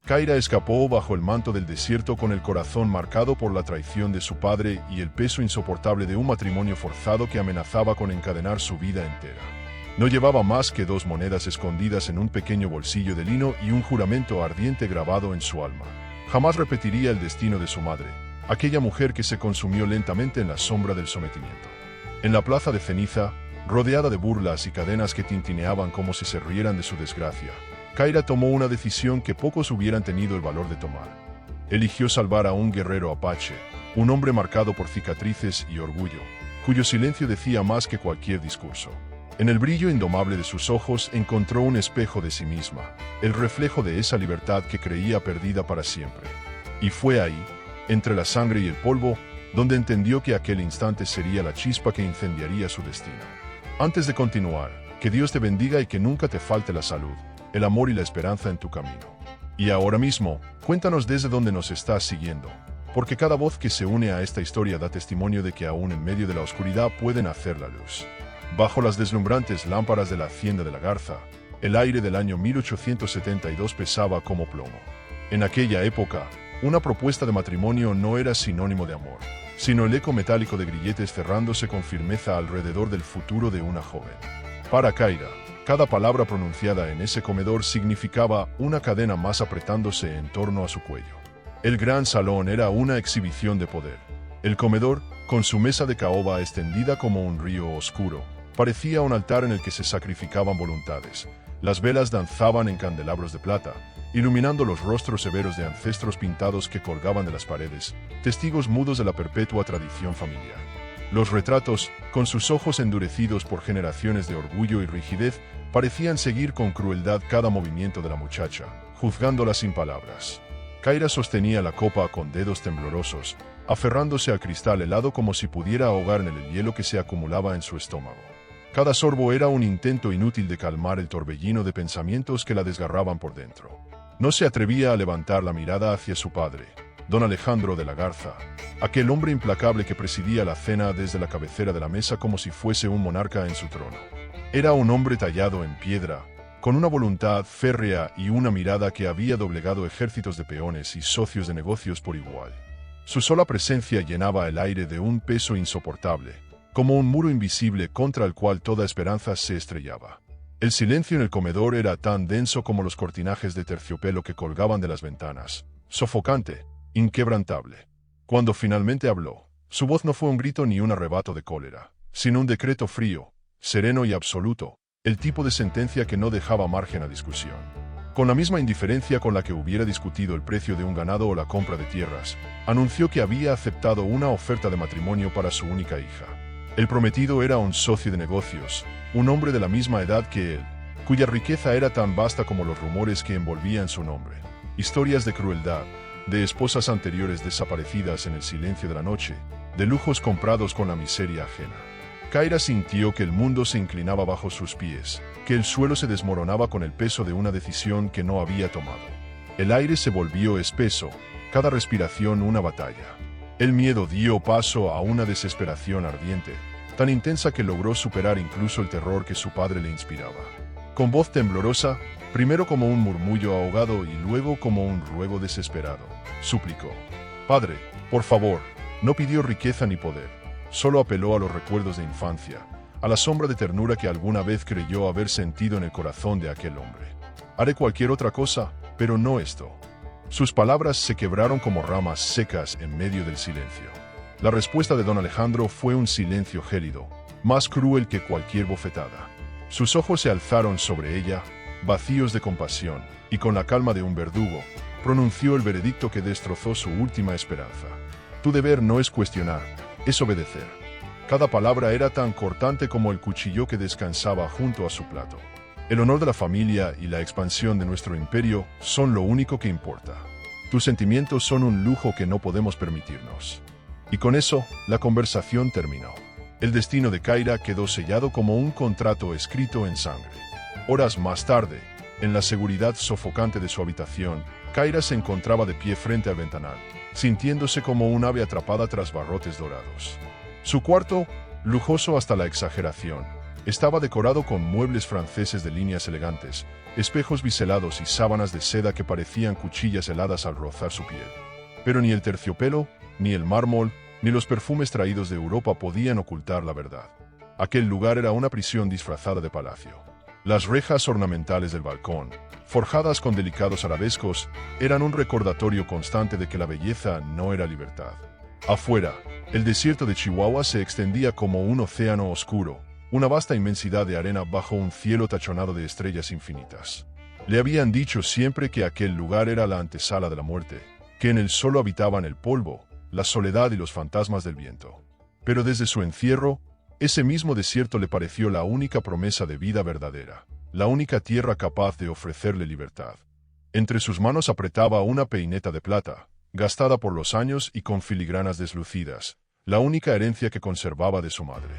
Kyra escapó bajo el manto del desierto con el corazón marcado por la traición de su padre y el peso insoportable de un matrimonio forzado que amenazaba con encadenar su vida entera. No llevaba más que 2 monedas escondidas en un pequeño bolsillo de lino y un juramento ardiente grabado en su alma. Jamás repetiría el destino de su madre, aquella mujer que se consumió lentamente en la sombra del sometimiento. En la plaza de ceniza, rodeada de burlas y cadenas que tintineaban como si se rieran de su desgracia, Kyra tomó una decisión que pocos hubieran tenido el valor de tomar. Eligió salvar a un guerrero apache, un hombre marcado por cicatrices y orgullo, cuyo silencio decía más que cualquier discurso. En el brillo indomable de sus ojos encontró un espejo de sí misma, el reflejo de esa libertad que creía perdida para siempre. Y fue ahí, entre la sangre y el polvo, donde entendió que aquel instante sería la chispa que incendiaría su destino. Antes de continuar, que Dios te bendiga y que nunca te falte la salud, el amor y la esperanza en tu camino. Y ahora mismo, cuéntanos desde dónde nos estás siguiendo, porque cada voz que se une a esta historia da testimonio de que aún en medio de la oscuridad pueden hacer la luz. Bajo las deslumbrantes lámparas de la Hacienda de la Garza, el aire del año 1872 pesaba como plomo. En aquella época, una propuesta de matrimonio no era sinónimo de amor, sino el eco metálico de grilletes cerrándose con firmeza alrededor del futuro de una joven. Para Kyra, cada palabra pronunciada en ese comedor significaba una cadena más apretándose en torno a su cuello. El gran salón era una exhibición de poder. El comedor, con su mesa de caoba extendida como un río oscuro, parecía un altar en el que se sacrificaban voluntades. Las velas danzaban en candelabros de plata, iluminando los rostros severos de ancestros pintados que colgaban de las paredes, testigos mudos de la perpetua tradición familiar. Los retratos, con sus ojos endurecidos por generaciones de orgullo y rigidez, parecían seguir con crueldad cada movimiento de la muchacha, juzgándola sin palabras. Kyra sostenía la copa con dedos temblorosos, aferrándose al cristal helado como si pudiera ahogar en el hielo que se acumulaba en su estómago. Cada sorbo era un intento inútil de calmar el torbellino de pensamientos que la desgarraban por dentro. No se atrevía a levantar la mirada hacia su padre, don Alejandro de la Garza, aquel hombre implacable que presidía la cena desde la cabecera de la mesa como si fuese un monarca en su trono. Era un hombre tallado en piedra, con una voluntad férrea y una mirada que había doblegado ejércitos de peones y socios de negocios por igual. Su sola presencia llenaba el aire de un peso insoportable, como un muro invisible contra el cual toda esperanza se estrellaba. El silencio en el comedor era tan denso como los cortinajes de terciopelo que colgaban de las ventanas, sofocante, inquebrantable. Cuando finalmente habló, su voz no fue un grito ni un arrebato de cólera, sino un decreto frío, sereno y absoluto, el tipo de sentencia que no dejaba margen a discusión. Con la misma indiferencia con la que hubiera discutido el precio de un ganado o la compra de tierras, anunció que había aceptado una oferta de matrimonio para su única hija. El prometido era un socio de negocios, un hombre de la misma edad que él, cuya riqueza era tan vasta como los rumores que envolvían su nombre. Historias de crueldad, de esposas anteriores desaparecidas en el silencio de la noche, de lujos comprados con la miseria ajena. Kyra sintió que el mundo se inclinaba bajo sus pies, que el suelo se desmoronaba con el peso de una decisión que no había tomado. El aire se volvió espeso, cada respiración una batalla. El miedo dio paso a una desesperación ardiente, tan intensa que logró superar incluso el terror que su padre le inspiraba. Con voz temblorosa, primero como un murmullo ahogado y luego como un ruego desesperado, suplicó: «Padre, por favor». No pidió riqueza ni poder, solo apeló a los recuerdos de infancia, a la sombra de ternura que alguna vez creyó haber sentido en el corazón de aquel hombre. «Haré cualquier otra cosa, pero no esto». Sus palabras se quebraron como ramas secas en medio del silencio. La respuesta de don Alejandro fue un silencio gélido, más cruel que cualquier bofetada. Sus ojos se alzaron sobre ella, vacíos de compasión, y con la calma de un verdugo, pronunció el veredicto que destrozó su última esperanza. «Tu deber no es cuestionar, es obedecer». Cada palabra era tan cortante como el cuchillo que descansaba junto a su plato. «El honor de la familia y la expansión de nuestro imperio son lo único que importa. Tus sentimientos son un lujo que no podemos permitirnos». Y con eso, la conversación terminó. El destino de Kyra quedó sellado como un contrato escrito en sangre. Horas más tarde, en la seguridad sofocante de su habitación, Kyra se encontraba de pie frente al ventanal, sintiéndose como un ave atrapada tras barrotes dorados. Su cuarto, lujoso hasta la exageración, estaba decorado con muebles franceses de líneas elegantes, espejos biselados y sábanas de seda que parecían cuchillas heladas al rozar su piel. Pero ni el terciopelo, ni el mármol, ni los perfumes traídos de Europa podían ocultar la verdad. Aquel lugar era una prisión disfrazada de palacio. Las rejas ornamentales del balcón, forjadas con delicados arabescos, eran un recordatorio constante de que la belleza no era libertad. Afuera, el desierto de Chihuahua se extendía como un océano oscuro, una vasta inmensidad de arena bajo un cielo tachonado de estrellas infinitas. Le habían dicho siempre que aquel lugar era la antesala de la muerte, que en él solo habitaban el polvo, la soledad y los fantasmas del viento. Pero desde su encierro, ese mismo desierto le pareció la única promesa de vida verdadera, la única tierra capaz de ofrecerle libertad. Entre sus manos apretaba una peineta de plata, gastada por los años y con filigranas deslucidas, la única herencia que conservaba de su madre.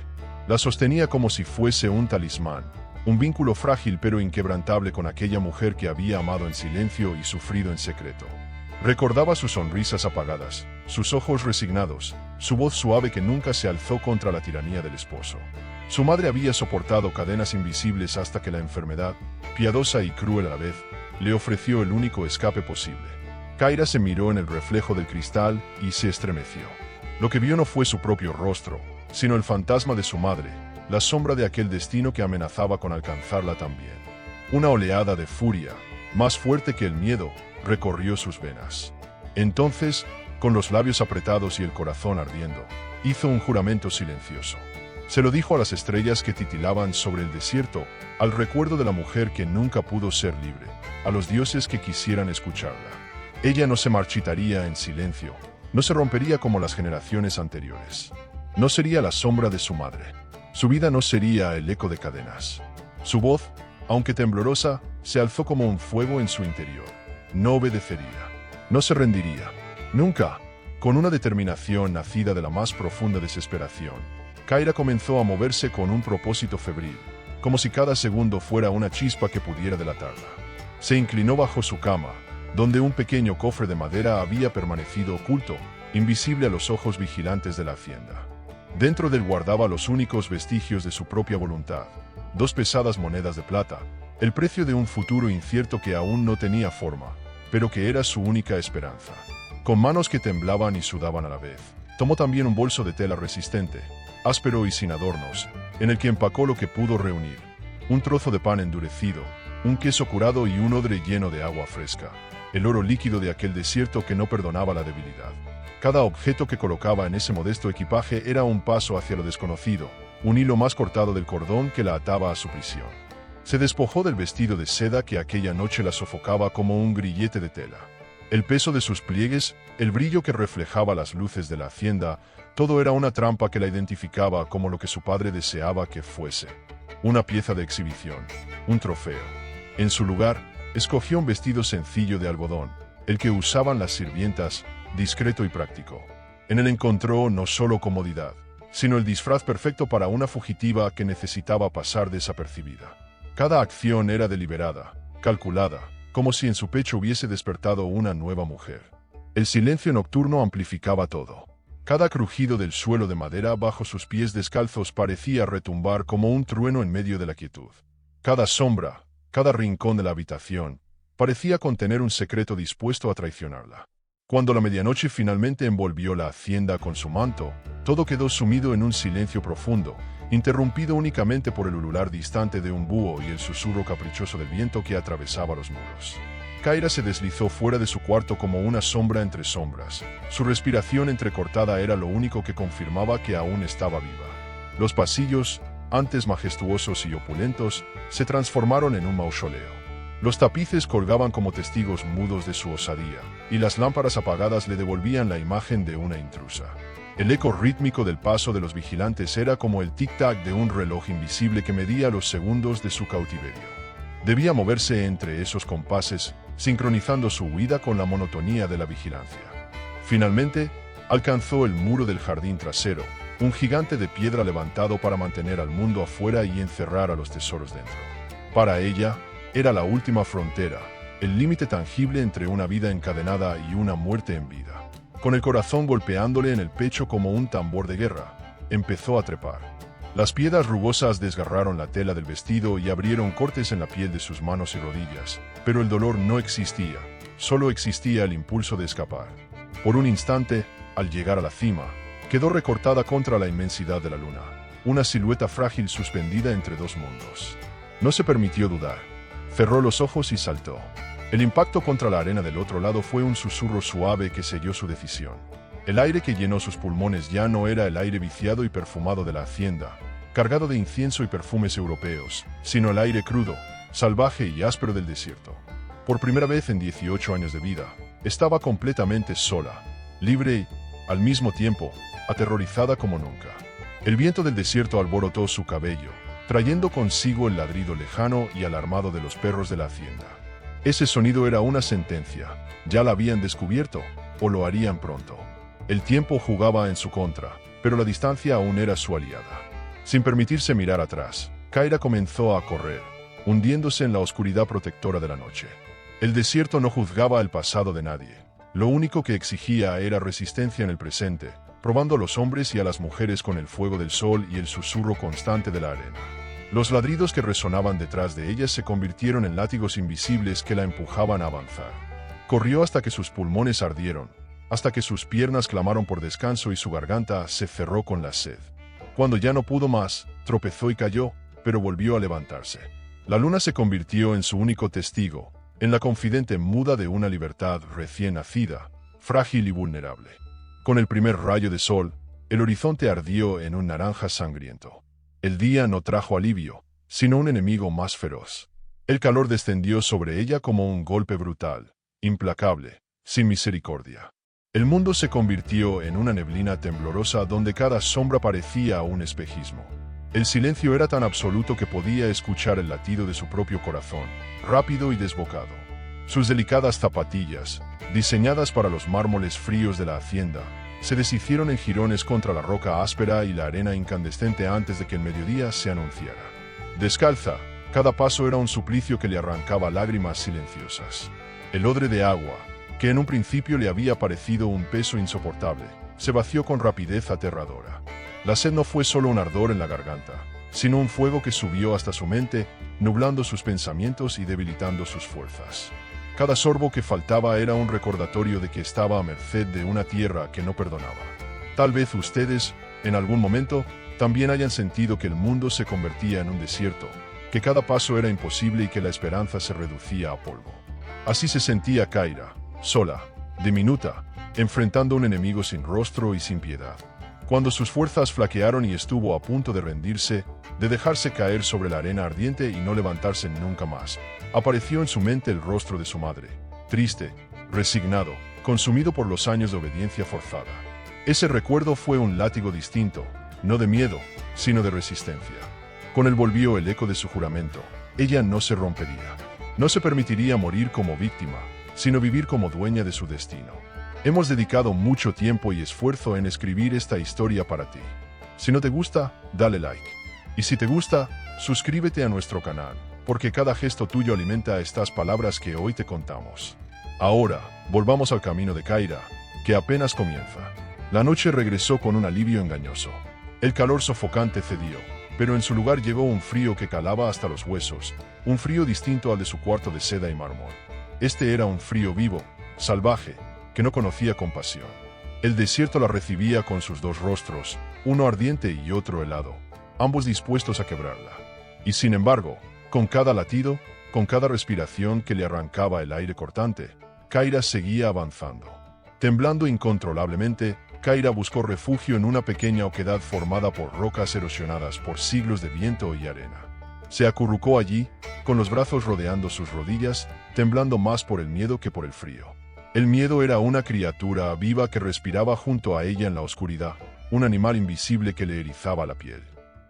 La sostenía como si fuese un talismán, un vínculo frágil pero inquebrantable con aquella mujer que había amado en silencio y sufrido en secreto. Recordaba sus sonrisas apagadas, sus ojos resignados, su voz suave que nunca se alzó contra la tiranía del esposo. Su madre había soportado cadenas invisibles hasta que la enfermedad, piadosa y cruel a la vez, le ofreció el único escape posible. Kaira se miró en el reflejo del cristal y se estremeció. Lo que vio no fue su propio rostro, sino el fantasma de su madre, la sombra de aquel destino que amenazaba con alcanzarla también. Una oleada de furia, más fuerte que el miedo, recorrió sus venas. Entonces, con los labios apretados y el corazón ardiendo, hizo un juramento silencioso. Se lo dijo a las estrellas que titilaban sobre el desierto, al recuerdo de la mujer que nunca pudo ser libre, a los dioses que quisieran escucharla. Ella no se marchitaría en silencio, no se rompería como las generaciones anteriores. No sería la sombra de su madre. Su vida no sería el eco de cadenas. Su voz, aunque temblorosa, se alzó como un fuego en su interior. No obedecería. No se rendiría. Nunca. Con una determinación nacida de la más profunda desesperación, Kaira comenzó a moverse con un propósito febril, como si cada segundo fuera una chispa que pudiera delatarla. Se inclinó bajo su cama, donde un pequeño cofre de madera había permanecido oculto, invisible a los ojos vigilantes de la hacienda. Dentro de él guardaba los únicos vestigios de su propia voluntad, 2 pesadas monedas de plata, el precio de un futuro incierto que aún no tenía forma, pero que era su única esperanza. Con manos que temblaban y sudaban a la vez, tomó también un bolso de tela resistente, áspero y sin adornos, en el que empacó lo que pudo reunir: un trozo de pan endurecido, un queso curado y un odre lleno de agua fresca, el oro líquido de aquel desierto que no perdonaba la debilidad. Cada objeto que colocaba en ese modesto equipaje era un paso hacia lo desconocido, un hilo más cortado del cordón que la ataba a su prisión. Se despojó del vestido de seda que aquella noche la sofocaba como un grillete de tela. El peso de sus pliegues, el brillo que reflejaba las luces de la hacienda, todo era una trampa que la identificaba como lo que su padre deseaba que fuese: una pieza de exhibición, un trofeo. En su lugar, escogió un vestido sencillo de algodón, el que usaban las sirvientas, discreto y práctico. En él encontró no solo comodidad, sino el disfraz perfecto para una fugitiva que necesitaba pasar desapercibida. Cada acción era deliberada, calculada, como si en su pecho hubiese despertado una nueva mujer. El silencio nocturno amplificaba todo. Cada crujido del suelo de madera bajo sus pies descalzos parecía retumbar como un trueno en medio de la quietud. Cada sombra, cada rincón de la habitación, parecía contener un secreto dispuesto a traicionarla. Cuando la medianoche finalmente envolvió la hacienda con su manto, todo quedó sumido en un silencio profundo, interrumpido únicamente por el ulular distante de un búho y el susurro caprichoso del viento que atravesaba los muros. Kaira se deslizó fuera de su cuarto como una sombra entre sombras. Su respiración entrecortada era lo único que confirmaba que aún estaba viva. Los pasillos, antes majestuosos y opulentos, se transformaron en un mausoleo. Los tapices colgaban como testigos mudos de su osadía, y las lámparas apagadas le devolvían la imagen de una intrusa. El eco rítmico del paso de los vigilantes era como el tic-tac de un reloj invisible que medía los segundos de su cautiverio. Debía moverse entre esos compases, sincronizando su huida con la monotonía de la vigilancia. Finalmente, alcanzó el muro del jardín trasero, un gigante de piedra levantado para mantener al mundo afuera y encerrar a los tesoros dentro. Para ella, era la última frontera, el límite tangible entre una vida encadenada y una muerte en vida. Con el corazón golpeándole en el pecho como un tambor de guerra, empezó a trepar. Las piedras rugosas desgarraron la tela del vestido y abrieron cortes en la piel de sus manos y rodillas, pero el dolor no existía, solo existía el impulso de escapar. Por un instante, al llegar a la cima, quedó recortada contra la inmensidad de la luna, una silueta frágil suspendida entre dos mundos. No se permitió dudar. Cerró los ojos y saltó. El impacto contra la arena del otro lado fue un susurro suave que selló su decisión. El aire que llenó sus pulmones ya no era el aire viciado y perfumado de la hacienda, cargado de incienso y perfumes europeos, sino el aire crudo, salvaje y áspero del desierto. Por primera vez en 18 años de vida, estaba completamente sola, libre y, al mismo tiempo, aterrorizada como nunca. El viento del desierto alborotó su cabello, trayendo consigo el ladrido lejano y alarmado de los perros de la hacienda. Ese sonido era una sentencia. Ya la habían descubierto, o lo harían pronto. El tiempo jugaba en su contra, pero la distancia aún era su aliada. Sin permitirse mirar atrás, Kyra comenzó a correr, hundiéndose en la oscuridad protectora de la noche. El desierto no juzgaba el pasado de nadie. Lo único que exigía era resistencia en el presente, probando a los hombres y a las mujeres con el fuego del sol y el susurro constante de la arena. Los ladridos que resonaban detrás de ella se convirtieron en látigos invisibles que la empujaban a avanzar. Corrió hasta que sus pulmones ardieron, hasta que sus piernas clamaron por descanso y su garganta se cerró con la sed. Cuando ya no pudo más, tropezó y cayó, pero volvió a levantarse. La luna se convirtió en su único testigo, en la confidente muda de una libertad recién nacida, frágil y vulnerable. Con el primer rayo de sol, el horizonte ardió en un naranja sangriento. El día no trajo alivio, sino un enemigo más feroz. El calor descendió sobre ella como un golpe brutal, implacable, sin misericordia. El mundo se convirtió en una neblina temblorosa donde cada sombra parecía un espejismo. El silencio era tan absoluto que podía escuchar el latido de su propio corazón, rápido y desbocado. Sus delicadas zapatillas, diseñadas para los mármoles fríos de la hacienda, se deshicieron en jirones contra la roca áspera y la arena incandescente antes de que el mediodía se anunciara. Descalza, cada paso era un suplicio que le arrancaba lágrimas silenciosas. El odre de agua, que en un principio le había parecido un peso insoportable, se vació con rapidez aterradora. La sed no fue solo un ardor en la garganta, sino un fuego que subió hasta su mente, nublando sus pensamientos y debilitando sus fuerzas. Cada sorbo que faltaba era un recordatorio de que estaba a merced de una tierra que no perdonaba. Tal vez ustedes, en algún momento, también hayan sentido que el mundo se convertía en un desierto, que cada paso era imposible y que la esperanza se reducía a polvo. Así se sentía Kyra, sola, diminuta, enfrentando a un enemigo sin rostro y sin piedad. Cuando sus fuerzas flaquearon y estuvo a punto de rendirse, de dejarse caer sobre la arena ardiente y no levantarse nunca más, apareció en su mente el rostro de su madre, triste, resignado, consumido por los años de obediencia forzada. Ese recuerdo fue un látigo distinto, no de miedo, sino de resistencia. Con él volvió el eco de su juramento. Ella no se rompería. No se permitiría morir como víctima, sino vivir como dueña de su destino. Hemos dedicado mucho tiempo y esfuerzo en escribir esta historia para ti. Si no te gusta, dale like. Y si te gusta, suscríbete a nuestro canal, porque cada gesto tuyo alimenta estas palabras que hoy te contamos. Ahora, volvamos al camino de Kyra, que apenas comienza. La noche regresó con un alivio engañoso. El calor sofocante cedió, pero en su lugar llegó un frío que calaba hasta los huesos, un frío distinto al de su cuarto de seda y mármol. Este era un frío vivo, salvaje, que no conocía compasión. El desierto la recibía con sus dos rostros, uno ardiente y otro helado, ambos dispuestos a quebrarla. Y sin embargo, con cada latido, con cada respiración que le arrancaba el aire cortante, Kyra seguía avanzando. Temblando incontrolablemente, Kyra buscó refugio en una pequeña oquedad formada por rocas erosionadas por siglos de viento y arena. Se acurrucó allí, con los brazos rodeando sus rodillas, temblando más por el miedo que por el frío. El miedo era una criatura viva que respiraba junto a ella en la oscuridad, un animal invisible que le erizaba la piel.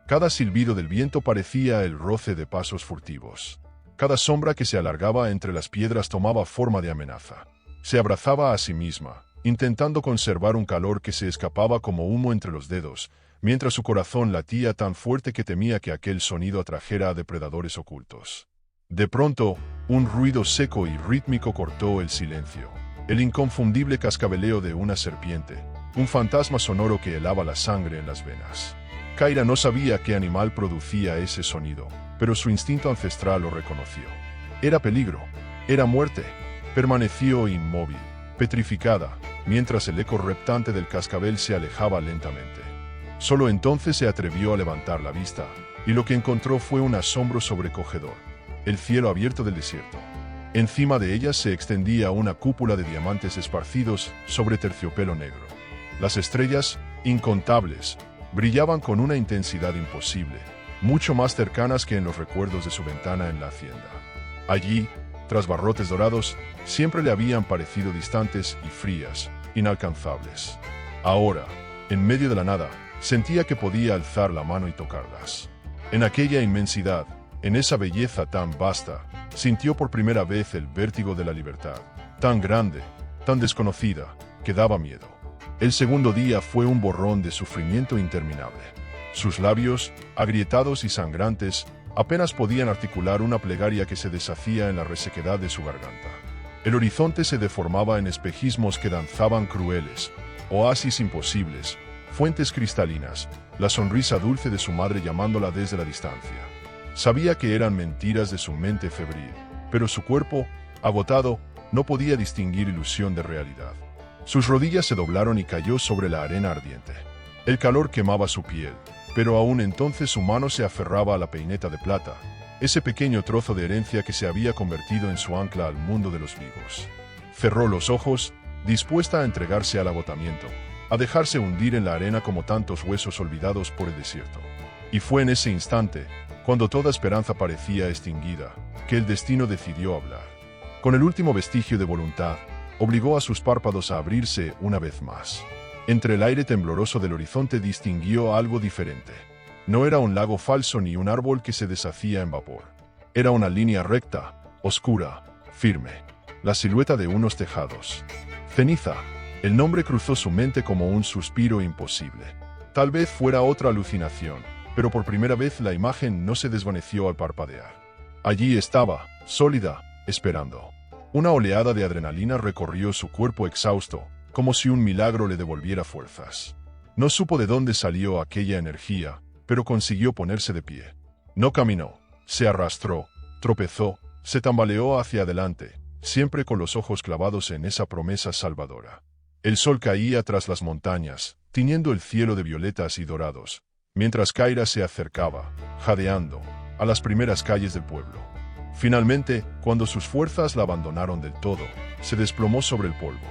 Cada silbido del viento parecía el roce de pasos furtivos. Cada sombra que se alargaba entre las piedras tomaba forma de amenaza. Se abrazaba a sí misma, intentando conservar un calor que se escapaba como humo entre los dedos, mientras su corazón latía tan fuerte que temía que aquel sonido atrajera a depredadores ocultos. De pronto, un ruido seco y rítmico cortó el silencio. El inconfundible cascabeleo de una serpiente, un fantasma sonoro que helaba la sangre en las venas. Kyra no sabía qué animal producía ese sonido, pero su instinto ancestral lo reconoció. Era peligro, era muerte. Permaneció inmóvil, petrificada, mientras el eco reptante del cascabel se alejaba lentamente. Solo entonces se atrevió a levantar la vista, y lo que encontró fue un asombro sobrecogedor: el cielo abierto del desierto. Encima de ella se extendía una cúpula de diamantes esparcidos sobre terciopelo negro. Las estrellas, incontables, brillaban con una intensidad imposible, mucho más cercanas que en los recuerdos de su ventana en la hacienda. Allí, tras barrotes dorados, siempre le habían parecido distantes y frías, inalcanzables. Ahora, en medio de la nada, sentía que podía alzar la mano y tocarlas. En aquella inmensidad, en esa belleza tan vasta, sintió por primera vez el vértigo de la libertad, tan grande, tan desconocida, que daba miedo. El segundo día fue un borrón de sufrimiento interminable. Sus labios, agrietados y sangrantes, apenas podían articular una plegaria que se deshacía en la resequedad de su garganta. El horizonte se deformaba en espejismos que danzaban crueles, oasis imposibles, fuentes cristalinas, la sonrisa dulce de su madre llamándola desde la distancia. Sabía que eran mentiras de su mente febril, pero su cuerpo, agotado, no podía distinguir ilusión de realidad. Sus rodillas se doblaron y cayó sobre la arena ardiente. El calor quemaba su piel, pero aún entonces su mano se aferraba a la peineta de plata, ese pequeño trozo de herencia que se había convertido en su ancla al mundo de los vivos. Cerró los ojos, dispuesta a entregarse al agotamiento, a dejarse hundir en la arena como tantos huesos olvidados por el desierto. Y fue en ese instante, cuando toda esperanza parecía extinguida, que el destino decidió hablar. Con el último vestigio de voluntad, obligó a sus párpados a abrirse una vez más. Entre el aire tembloroso del horizonte distinguió algo diferente. No era un lago falso ni un árbol que se deshacía en vapor. Era una línea recta, oscura, firme. La silueta de unos tejados. Ceniza. El nombre cruzó su mente como un suspiro imposible. Tal vez fuera otra alucinación, pero por primera vez la imagen no se desvaneció al parpadear. Allí estaba, sólida, esperando. Una oleada de adrenalina recorrió su cuerpo exhausto, como si un milagro le devolviera fuerzas. No supo de dónde salió aquella energía, pero consiguió ponerse de pie. No caminó, se arrastró, tropezó, se tambaleó hacia adelante, siempre con los ojos clavados en esa promesa salvadora. El sol caía tras las montañas, tiñendo el cielo de violetas y dorados, mientras Kyra se acercaba, jadeando, a las primeras calles del pueblo. Finalmente, cuando sus fuerzas la abandonaron del todo, se desplomó sobre el polvo.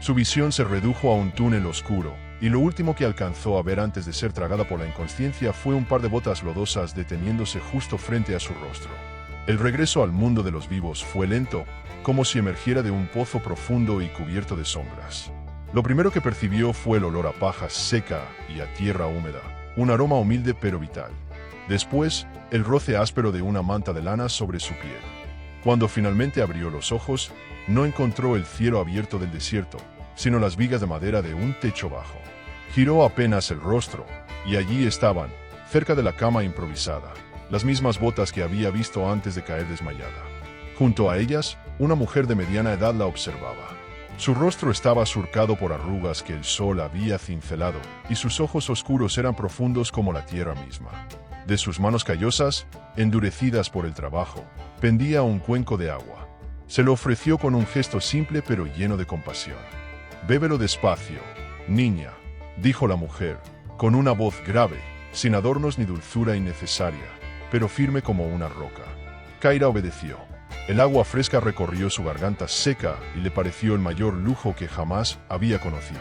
Su visión se redujo a un túnel oscuro, y lo último que alcanzó a ver antes de ser tragada por la inconsciencia fue un par de botas lodosas deteniéndose justo frente a su rostro. El regreso al mundo de los vivos fue lento, como si emergiera de un pozo profundo y cubierto de sombras. Lo primero que percibió fue el olor a paja seca y a tierra húmeda, un aroma humilde pero vital. Después, el roce áspero de una manta de lana sobre su piel. Cuando finalmente abrió los ojos, no encontró el cielo abierto del desierto, sino las vigas de madera de un techo bajo. Giró apenas el rostro, y allí estaban, cerca de la cama improvisada, las mismas botas que había visto antes de caer desmayada. Junto a ellas, una mujer de mediana edad la observaba. Su rostro estaba surcado por arrugas que el sol había cincelado, y sus ojos oscuros eran profundos como la tierra misma. De sus manos callosas, endurecidas por el trabajo, pendía un cuenco de agua. Se lo ofreció con un gesto simple pero lleno de compasión. «Bébelo despacio, niña», dijo la mujer, con una voz grave, sin adornos ni dulzura innecesaria, pero firme como una roca. Kyra obedeció. El agua fresca recorrió su garganta seca y le pareció el mayor lujo que jamás había conocido.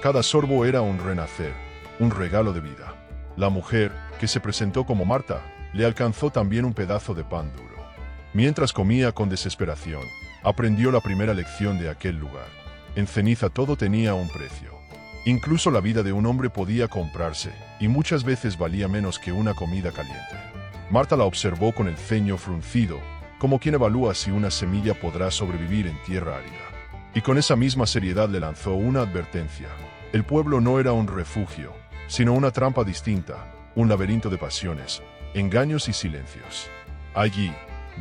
Cada sorbo era un renacer, un regalo de vida. La mujer, que se presentó como Marta, le alcanzó también un pedazo de pan duro. Mientras comía con desesperación, aprendió la primera lección de aquel lugar. En ceniza todo tenía un precio. Incluso la vida de un hombre podía comprarse, y muchas veces valía menos que una comida caliente. Marta la observó con el ceño fruncido, como quien evalúa si una semilla podrá sobrevivir en tierra árida. Y con esa misma seriedad le lanzó una advertencia. El pueblo no era un refugio, sino una trampa distinta, un laberinto de pasiones, engaños y silencios. Allí,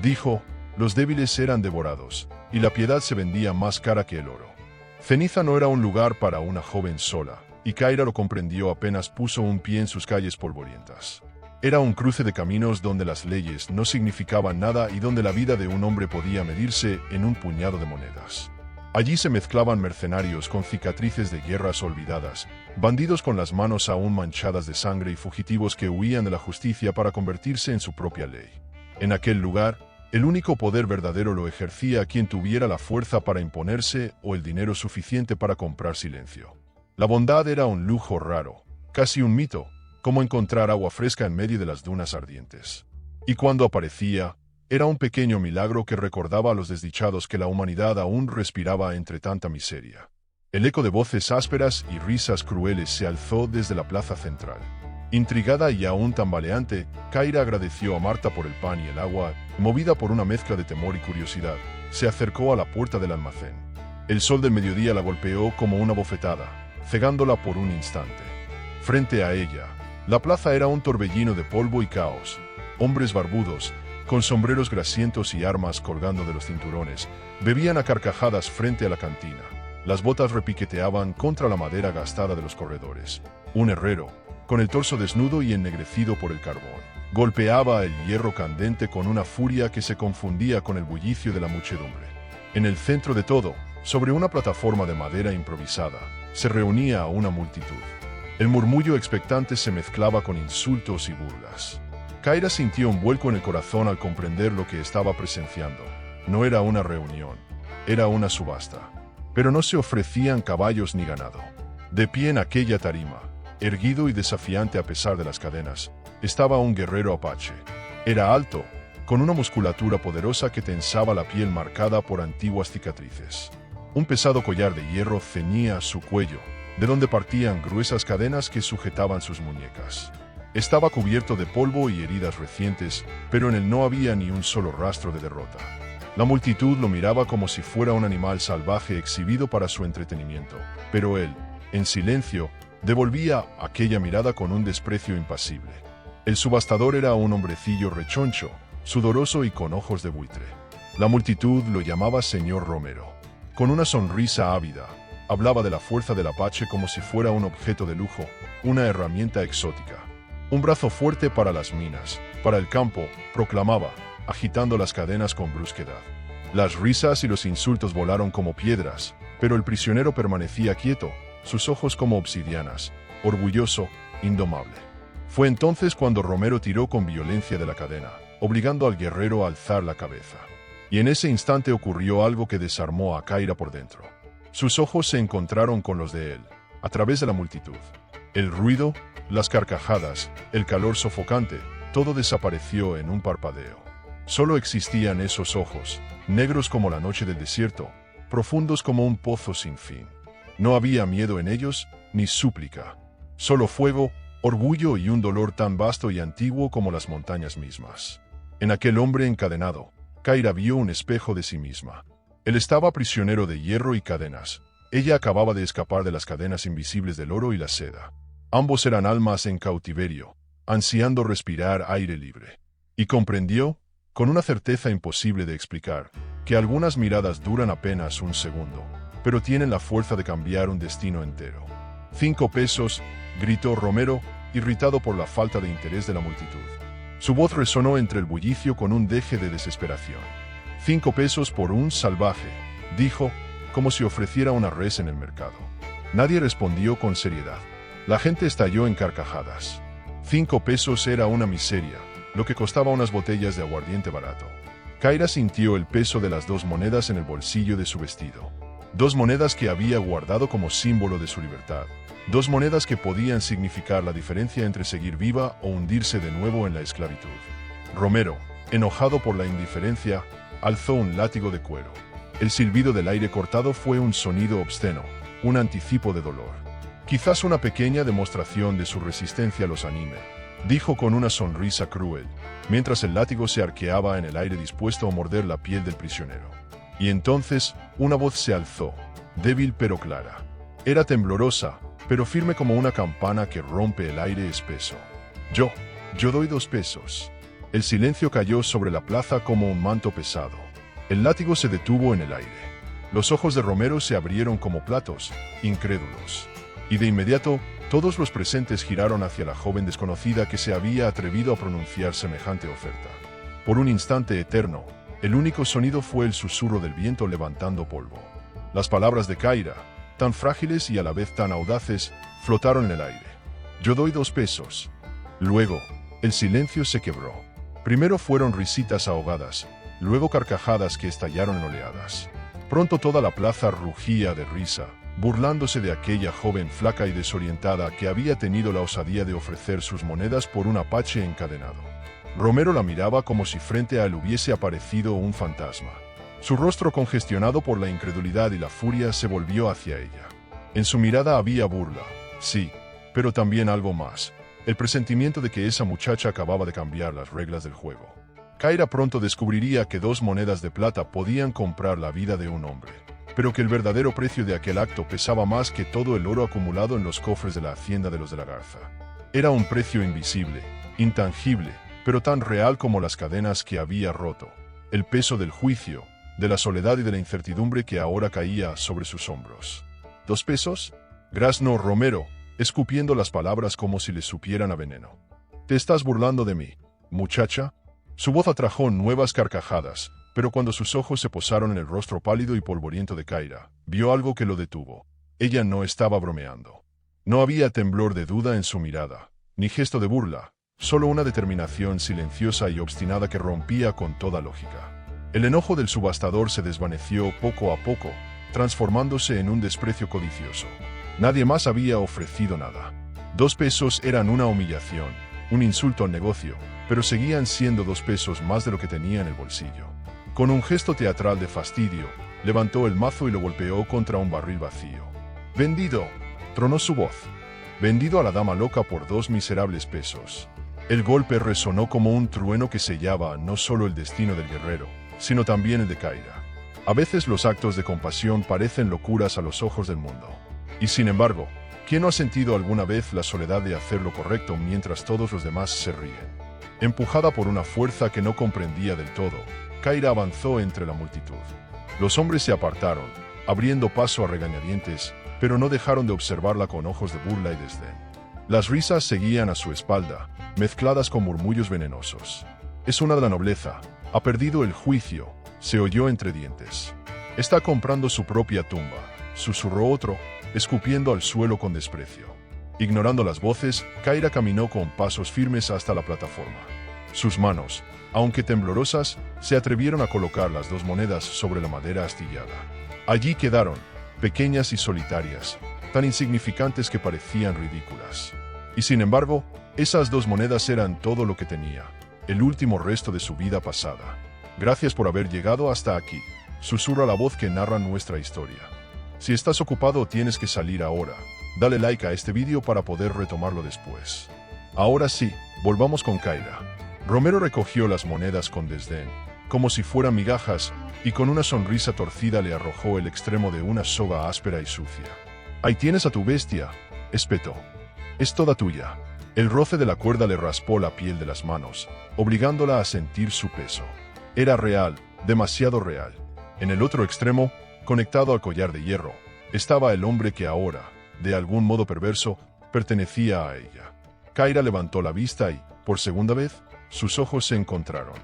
dijo, los débiles eran devorados, y la piedad se vendía más cara que el oro. Ceniza no era un lugar para una joven sola, y Kaira lo comprendió apenas puso un pie en sus calles polvorientas. Era un cruce de caminos donde las leyes no significaban nada y donde la vida de un hombre podía medirse en un puñado de monedas. Allí se mezclaban mercenarios con cicatrices de guerras olvidadas, bandidos con las manos aún manchadas de sangre y fugitivos que huían de la justicia para convertirse en su propia ley. En aquel lugar, el único poder verdadero lo ejercía quien tuviera la fuerza para imponerse o el dinero suficiente para comprar silencio. La bondad era un lujo raro, casi un mito, como encontrar agua fresca en medio de las dunas ardientes. Y cuando aparecía, era un pequeño milagro que recordaba a los desdichados que la humanidad aún respiraba entre tanta miseria. El eco de voces ásperas y risas crueles se alzó desde la plaza central. Intrigada y aún tambaleante, Kaira agradeció a Marta por el pan y el agua, y movida por una mezcla de temor y curiosidad, se acercó a la puerta del almacén. El sol del mediodía la golpeó como una bofetada, cegándola por un instante. Frente a ella, la plaza era un torbellino de polvo y caos. Hombres barbudos, con sombreros grasientos y armas colgando de los cinturones, bebían a carcajadas frente a la cantina. Las botas repiqueteaban contra la madera gastada de los corredores. Un herrero, con el torso desnudo y ennegrecido por el carbón, golpeaba el hierro candente con una furia que se confundía con el bullicio de la muchedumbre. En el centro de todo, sobre una plataforma de madera improvisada, se reunía una multitud. El murmullo expectante se mezclaba con insultos y burlas. Kaira sintió un vuelco en el corazón al comprender lo que estaba presenciando. No era una reunión, era una subasta. Pero no se ofrecían caballos ni ganado. De pie en aquella tarima, erguido y desafiante a pesar de las cadenas, estaba un guerrero apache. Era alto, con una musculatura poderosa que tensaba la piel marcada por antiguas cicatrices. Un pesado collar de hierro ceñía su cuello, de donde partían gruesas cadenas que sujetaban sus muñecas. Estaba cubierto de polvo y heridas recientes, pero en él no había ni un solo rastro de derrota. La multitud lo miraba como si fuera un animal salvaje exhibido para su entretenimiento, pero él, en silencio, devolvía aquella mirada con un desprecio impasible. El subastador era un hombrecillo rechoncho, sudoroso y con ojos de buitre. La multitud lo llamaba señor Romero. Con una sonrisa ávida, hablaba de la fuerza del apache como si fuera un objeto de lujo, una herramienta exótica. Un brazo fuerte para las minas, para el campo, proclamaba, agitando las cadenas con brusquedad. Las risas y los insultos volaron como piedras, pero el prisionero permanecía quieto, sus ojos como obsidianas, orgulloso, indomable. Fue entonces cuando Romero tiró con violencia de la cadena, obligando al guerrero a alzar la cabeza. Y en ese instante ocurrió algo que desarmó a Kaira por dentro. Sus ojos se encontraron con los de él, a través de la multitud. El ruido, las carcajadas, el calor sofocante, todo desapareció en un parpadeo. Solo existían esos ojos, negros como la noche del desierto, profundos como un pozo sin fin. No había miedo en ellos, ni súplica. Solo fuego, orgullo y un dolor tan vasto y antiguo como las montañas mismas. En aquel hombre encadenado, Kaira vio un espejo de sí misma. Él estaba prisionero de hierro y cadenas. Ella acababa de escapar de las cadenas invisibles del oro y la seda. Ambos eran almas en cautiverio, ansiando respirar aire libre. Y comprendió, con una certeza imposible de explicar, que algunas miradas duran apenas un segundo, pero tienen la fuerza de cambiar un destino entero. 5 pesos, gritó Romero, irritado por la falta de interés de la multitud. Su voz resonó entre el bullicio con un deje de desesperación. 5 pesos por un salvaje, dijo, como si ofreciera una res en el mercado. Nadie respondió con seriedad. La gente estalló en carcajadas. 5 pesos era una miseria, lo que costaba unas botellas de aguardiente barato. Kaira sintió el peso de las 2 monedas en el bolsillo de su vestido. 2 monedas que había guardado como símbolo de su libertad. 2 monedas que podían significar la diferencia entre seguir viva o hundirse de nuevo en la esclavitud. Romero, enojado por la indiferencia, alzó un látigo de cuero. El silbido del aire cortado fue un sonido obsceno, un anticipo de dolor. Quizás una pequeña demostración de su resistencia los anime, dijo con una sonrisa cruel, mientras el látigo se arqueaba en el aire dispuesto a morder la piel del prisionero. Y entonces, una voz se alzó, débil pero clara. Era temblorosa, pero firme como una campana que rompe el aire espeso. Yo doy 2 pesos. El silencio cayó sobre la plaza como un manto pesado. El látigo se detuvo en el aire. Los ojos de Romero se abrieron como platos, incrédulos. Y de inmediato, todos los presentes giraron hacia la joven desconocida que se había atrevido a pronunciar semejante oferta. Por un instante eterno, el único sonido fue el susurro del viento levantando polvo. Las palabras de Kaira, tan frágiles y a la vez tan audaces, flotaron en el aire. Yo doy 2 pesos. Luego, el silencio se quebró. Primero fueron risitas ahogadas, luego carcajadas que estallaron en oleadas. Pronto toda la plaza rugía de risa, burlándose de aquella joven flaca y desorientada que había tenido la osadía de ofrecer sus monedas por un apache encadenado. Romero la miraba como si frente a él hubiese aparecido un fantasma. Su rostro, congestionado por la incredulidad y la furia, se volvió hacia ella. En su mirada había burla, sí, pero también algo más, el presentimiento de que esa muchacha acababa de cambiar las reglas del juego. Kaira pronto descubriría que 2 monedas de plata podían comprar la vida de un hombre, pero que el verdadero precio de aquel acto pesaba más que todo el oro acumulado en los cofres de la hacienda de los de la Garza. Era un precio invisible, intangible, pero tan real como las cadenas que había roto, el peso del juicio, de la soledad y de la incertidumbre que ahora caía sobre sus hombros. ¿2 pesos? Graznó Romero, escupiendo las palabras como si le supieran a veneno. ¿Te estás burlando de mí, muchacha? Su voz atrajo nuevas carcajadas, pero cuando sus ojos se posaron en el rostro pálido y polvoriento de Kaira, vio algo que lo detuvo. Ella no estaba bromeando. No había temblor de duda en su mirada, ni gesto de burla, solo una determinación silenciosa y obstinada que rompía con toda lógica. El enojo del subastador se desvaneció poco a poco, transformándose en un desprecio codicioso. Nadie más había ofrecido nada. 2 pesos eran una humillación, un insulto al negocio, pero seguían siendo 2 pesos más de lo que tenía en el bolsillo. Con un gesto teatral de fastidio, levantó el mazo y lo golpeó contra un barril vacío. «¡Vendido!», tronó su voz. «Vendido a la dama loca por 2 miserables pesos». El golpe resonó como un trueno que sellaba no solo el destino del guerrero, sino también el de Kaira. A veces los actos de compasión parecen locuras a los ojos del mundo. Y sin embargo, ¿quién no ha sentido alguna vez la soledad de hacer lo correcto mientras todos los demás se ríen? Empujada por una fuerza que no comprendía del todo, Kaira avanzó entre la multitud. Los hombres se apartaron, abriendo paso a regañadientes, pero no dejaron de observarla con ojos de burla y desdén. Las risas seguían a su espalda, mezcladas con murmullos venenosos. «Es una de la nobleza, ha perdido el juicio», se oyó entre dientes. «Está comprando su propia tumba», susurró otro, escupiendo al suelo con desprecio. Ignorando las voces, Kaira caminó con pasos firmes hasta la plataforma. Sus manos, aunque temblorosas, se atrevieron a colocar las 2 monedas sobre la madera astillada. Allí quedaron, pequeñas y solitarias, tan insignificantes que parecían ridículas. Y sin embargo, esas 2 monedas eran todo lo que tenía, el último resto de su vida pasada. «Gracias por haber llegado hasta aquí», susurra la voz que narra nuestra historia. Si estás ocupado o tienes que salir ahora, dale like a este vídeo para poder retomarlo después. Ahora sí, volvamos con Kaira. Romero recogió las monedas con desdén, como si fueran migajas, y con una sonrisa torcida le arrojó el extremo de una soga áspera y sucia. «Ahí tienes a tu bestia», espetó. «Es toda tuya». El roce de la cuerda le raspó la piel de las manos, obligándola a sentir su peso. Era real, demasiado real. En el otro extremo, conectado al collar de hierro, estaba el hombre que ahora, de algún modo perverso, pertenecía a ella. Kaira levantó la vista y, por segunda vez, sus ojos se encontraron.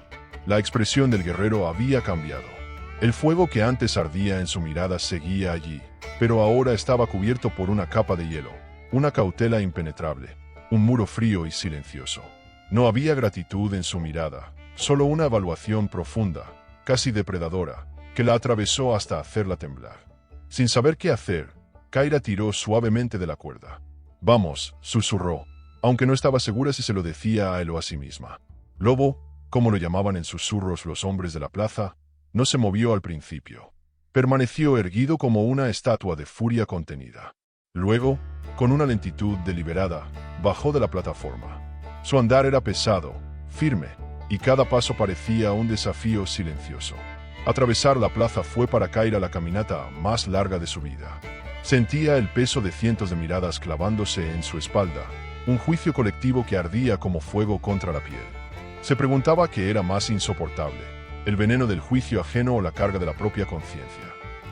La expresión del guerrero había cambiado. El fuego que antes ardía en su mirada seguía allí, pero ahora estaba cubierto por una capa de hielo, una cautela impenetrable, un muro frío y silencioso. No había gratitud en su mirada, solo una evaluación profunda, casi depredadora, que la atravesó hasta hacerla temblar. Sin saber qué hacer, Kaira tiró suavemente de la cuerda. «Vamos», susurró, aunque no estaba segura si se lo decía a él o a sí misma. Lobo, como lo llamaban en susurros los hombres de la plaza, no se movió al principio. Permaneció erguido como una estatua de furia contenida. Luego, con una lentitud deliberada, bajó de la plataforma. Su andar era pesado, firme, y cada paso parecía un desafío silencioso. Atravesar la plaza fue para Kaira la caminata más larga de su vida. Sentía el peso de cientos de miradas clavándose en su espalda, un juicio colectivo que ardía como fuego contra la piel. Se preguntaba qué era más insoportable, el veneno del juicio ajeno o la carga de la propia conciencia.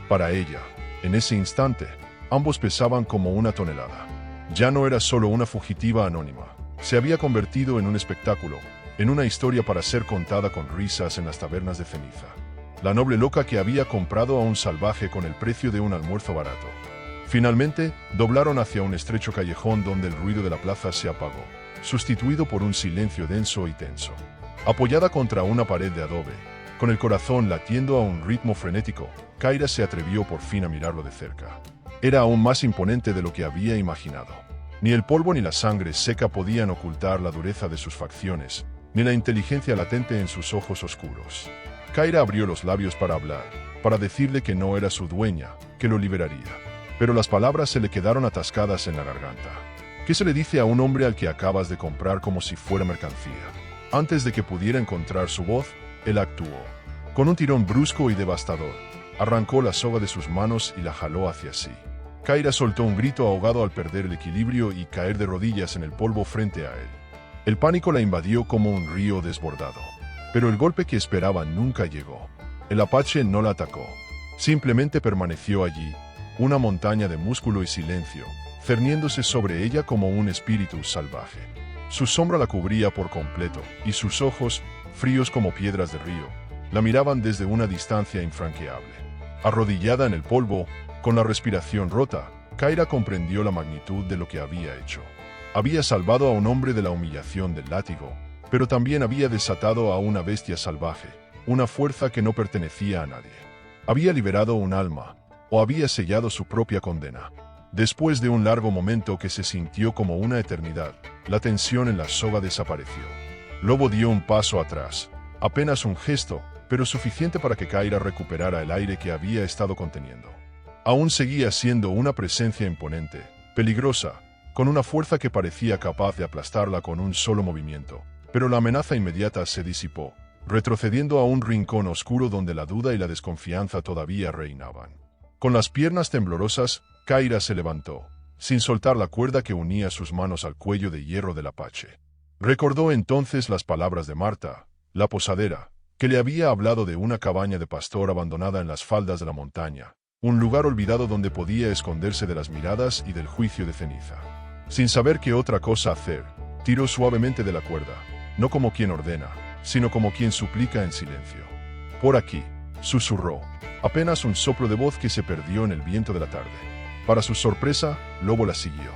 Para ella, en ese instante, Ambos pesaban como una tonelada. Ya no era solo una fugitiva anónima. Se había convertido en un espectáculo, en una historia para ser contada con risas en las tabernas de ceniza. La noble loca que había comprado a un salvaje con el precio de un almuerzo barato. Finalmente, doblaron hacia un estrecho callejón donde el ruido de la plaza se apagó, sustituido por un silencio denso y tenso. Apoyada contra una pared de adobe, con el corazón latiendo a un ritmo frenético, Kyra se atrevió por fin a mirarlo de cerca. Era aún más imponente de lo que había imaginado. Ni el polvo ni la sangre seca podían ocultar la dureza de sus facciones, ni la inteligencia latente en sus ojos oscuros. Kyra abrió los labios para hablar, para decirle que no era su dueña, que lo liberaría. Pero las palabras se le quedaron atascadas en la garganta. ¿Qué se le dice a un hombre al que acabas de comprar como si fuera mercancía? Antes de que pudiera encontrar su voz, él actuó. Con un tirón brusco y devastador, arrancó la soga de sus manos y la jaló hacia sí. Kyra soltó un grito ahogado al perder el equilibrio y caer de rodillas en el polvo frente a él. El pánico la invadió como un río desbordado. Pero el golpe que esperaba nunca llegó. El apache no la atacó. Simplemente permaneció allí, una montaña de músculo y silencio, cerniéndose sobre ella como un espíritu salvaje. Su sombra la cubría por completo, y sus ojos, fríos como piedras de río, la miraban desde una distancia infranqueable. Arrodillada en el polvo, con la respiración rota, Kyra comprendió la magnitud de lo que había hecho. Había salvado a un hombre de la humillación del látigo, pero también había desatado a una bestia salvaje, una fuerza que no pertenecía a nadie. Había liberado un alma, o había sellado su propia condena. Después de un largo momento que se sintió como una eternidad, la tensión en la soga desapareció. Lobo dio un paso atrás, apenas un gesto, pero suficiente para que Kyra recuperara el aire que había estado conteniendo. Aún seguía siendo una presencia imponente, peligrosa, con una fuerza que parecía capaz de aplastarla con un solo movimiento, pero la amenaza inmediata se disipó, retrocediendo a un rincón oscuro donde la duda y la desconfianza todavía reinaban. Con las piernas temblorosas, Kyra se levantó, sin soltar la cuerda que unía sus manos al cuello de hierro del apache. Recordó entonces las palabras de Marta, la posadera, que le había hablado de una cabaña de pastor abandonada en las faldas de la montaña, un lugar olvidado donde podía esconderse de las miradas y del juicio de ceniza. Sin saber qué otra cosa hacer, tiró suavemente de la cuerda, no como quien ordena, sino como quien suplica en silencio. «Por aquí», susurró, apenas un soplo de voz que se perdió en el viento de la tarde. Para su sorpresa, Lobo la siguió.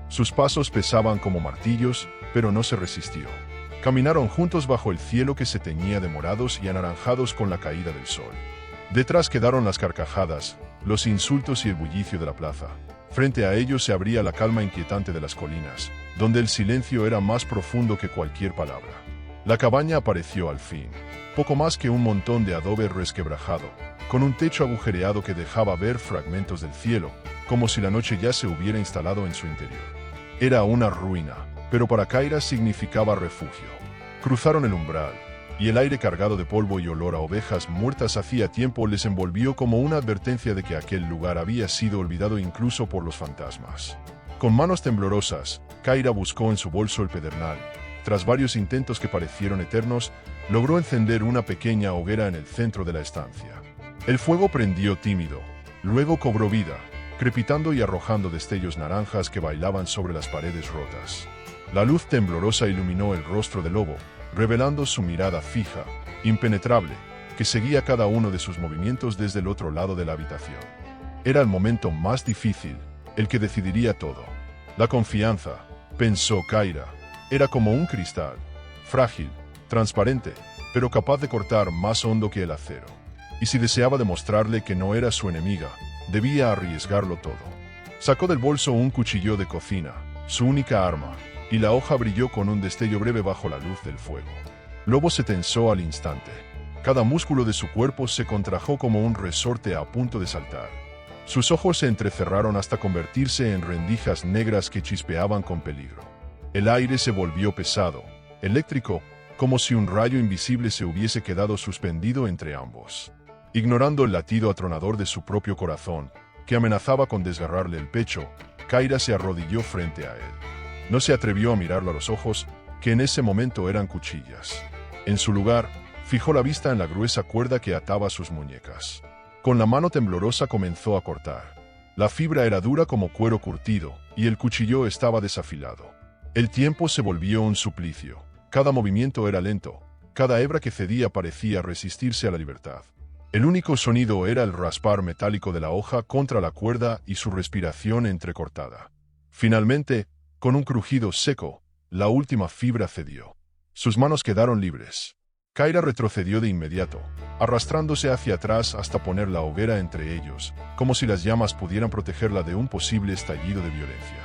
Sus pasos pesaban como martillos, pero no se resistió. Caminaron juntos bajo el cielo que se teñía de morados y anaranjados con la caída del sol. Detrás quedaron las carcajadas, los insultos y el bullicio de la plaza. Frente a ellos se abría la calma inquietante de las colinas, donde el silencio era más profundo que cualquier palabra. La cabaña apareció al fin, poco más que un montón de adobe resquebrajado, con un techo agujereado que dejaba ver fragmentos del cielo, como si la noche ya se hubiera instalado en su interior. Era una ruina, pero para Kyra significaba refugio. Cruzaron el umbral, y el aire cargado de polvo y olor a ovejas muertas hacía tiempo les envolvió como una advertencia de que aquel lugar había sido olvidado incluso por los fantasmas. Con manos temblorosas, Kyra buscó en su bolso el pedernal. Tras varios intentos que parecieron eternos, logró encender una pequeña hoguera en el centro de la estancia. El fuego prendió tímido, luego cobró vida, crepitando y arrojando destellos naranjas que bailaban sobre las paredes rotas. La luz temblorosa iluminó el rostro del lobo, revelando su mirada fija, impenetrable, que seguía cada uno de sus movimientos desde el otro lado de la habitación. Era el momento más difícil, el que decidiría todo. La confianza, pensó Kyra, era como un cristal, frágil, transparente, pero capaz de cortar más hondo que el acero. Y si deseaba demostrarle que no era su enemiga, debía arriesgarlo todo. Sacó del bolso un cuchillo de cocina, su única arma, y la hoja brilló con un destello breve bajo la luz del fuego. Lobo se tensó al instante. Cada músculo de su cuerpo se contrajo como un resorte a punto de saltar. Sus ojos se entrecerraron hasta convertirse en rendijas negras que chispeaban con peligro. El aire se volvió pesado, eléctrico, como si un rayo invisible se hubiese quedado suspendido entre ambos. Ignorando el latido atronador de su propio corazón, que amenazaba con desgarrarle el pecho, Kyra se arrodilló frente a él. No se atrevió a mirarlo a los ojos, que en ese momento eran cuchillas. En su lugar, fijó la vista en la gruesa cuerda que ataba sus muñecas. Con la mano temblorosa comenzó a cortar. La fibra era dura como cuero curtido, y el cuchillo estaba desafilado. El tiempo se volvió un suplicio. Cada movimiento era lento, cada hebra que cedía parecía resistirse a la libertad. El único sonido era el raspar metálico de la hoja contra la cuerda y su respiración entrecortada. Finalmente, con un crujido seco, la última fibra cedió. Sus manos quedaron libres. Kyra retrocedió de inmediato, arrastrándose hacia atrás hasta poner la hoguera entre ellos, como si las llamas pudieran protegerla de un posible estallido de violencia.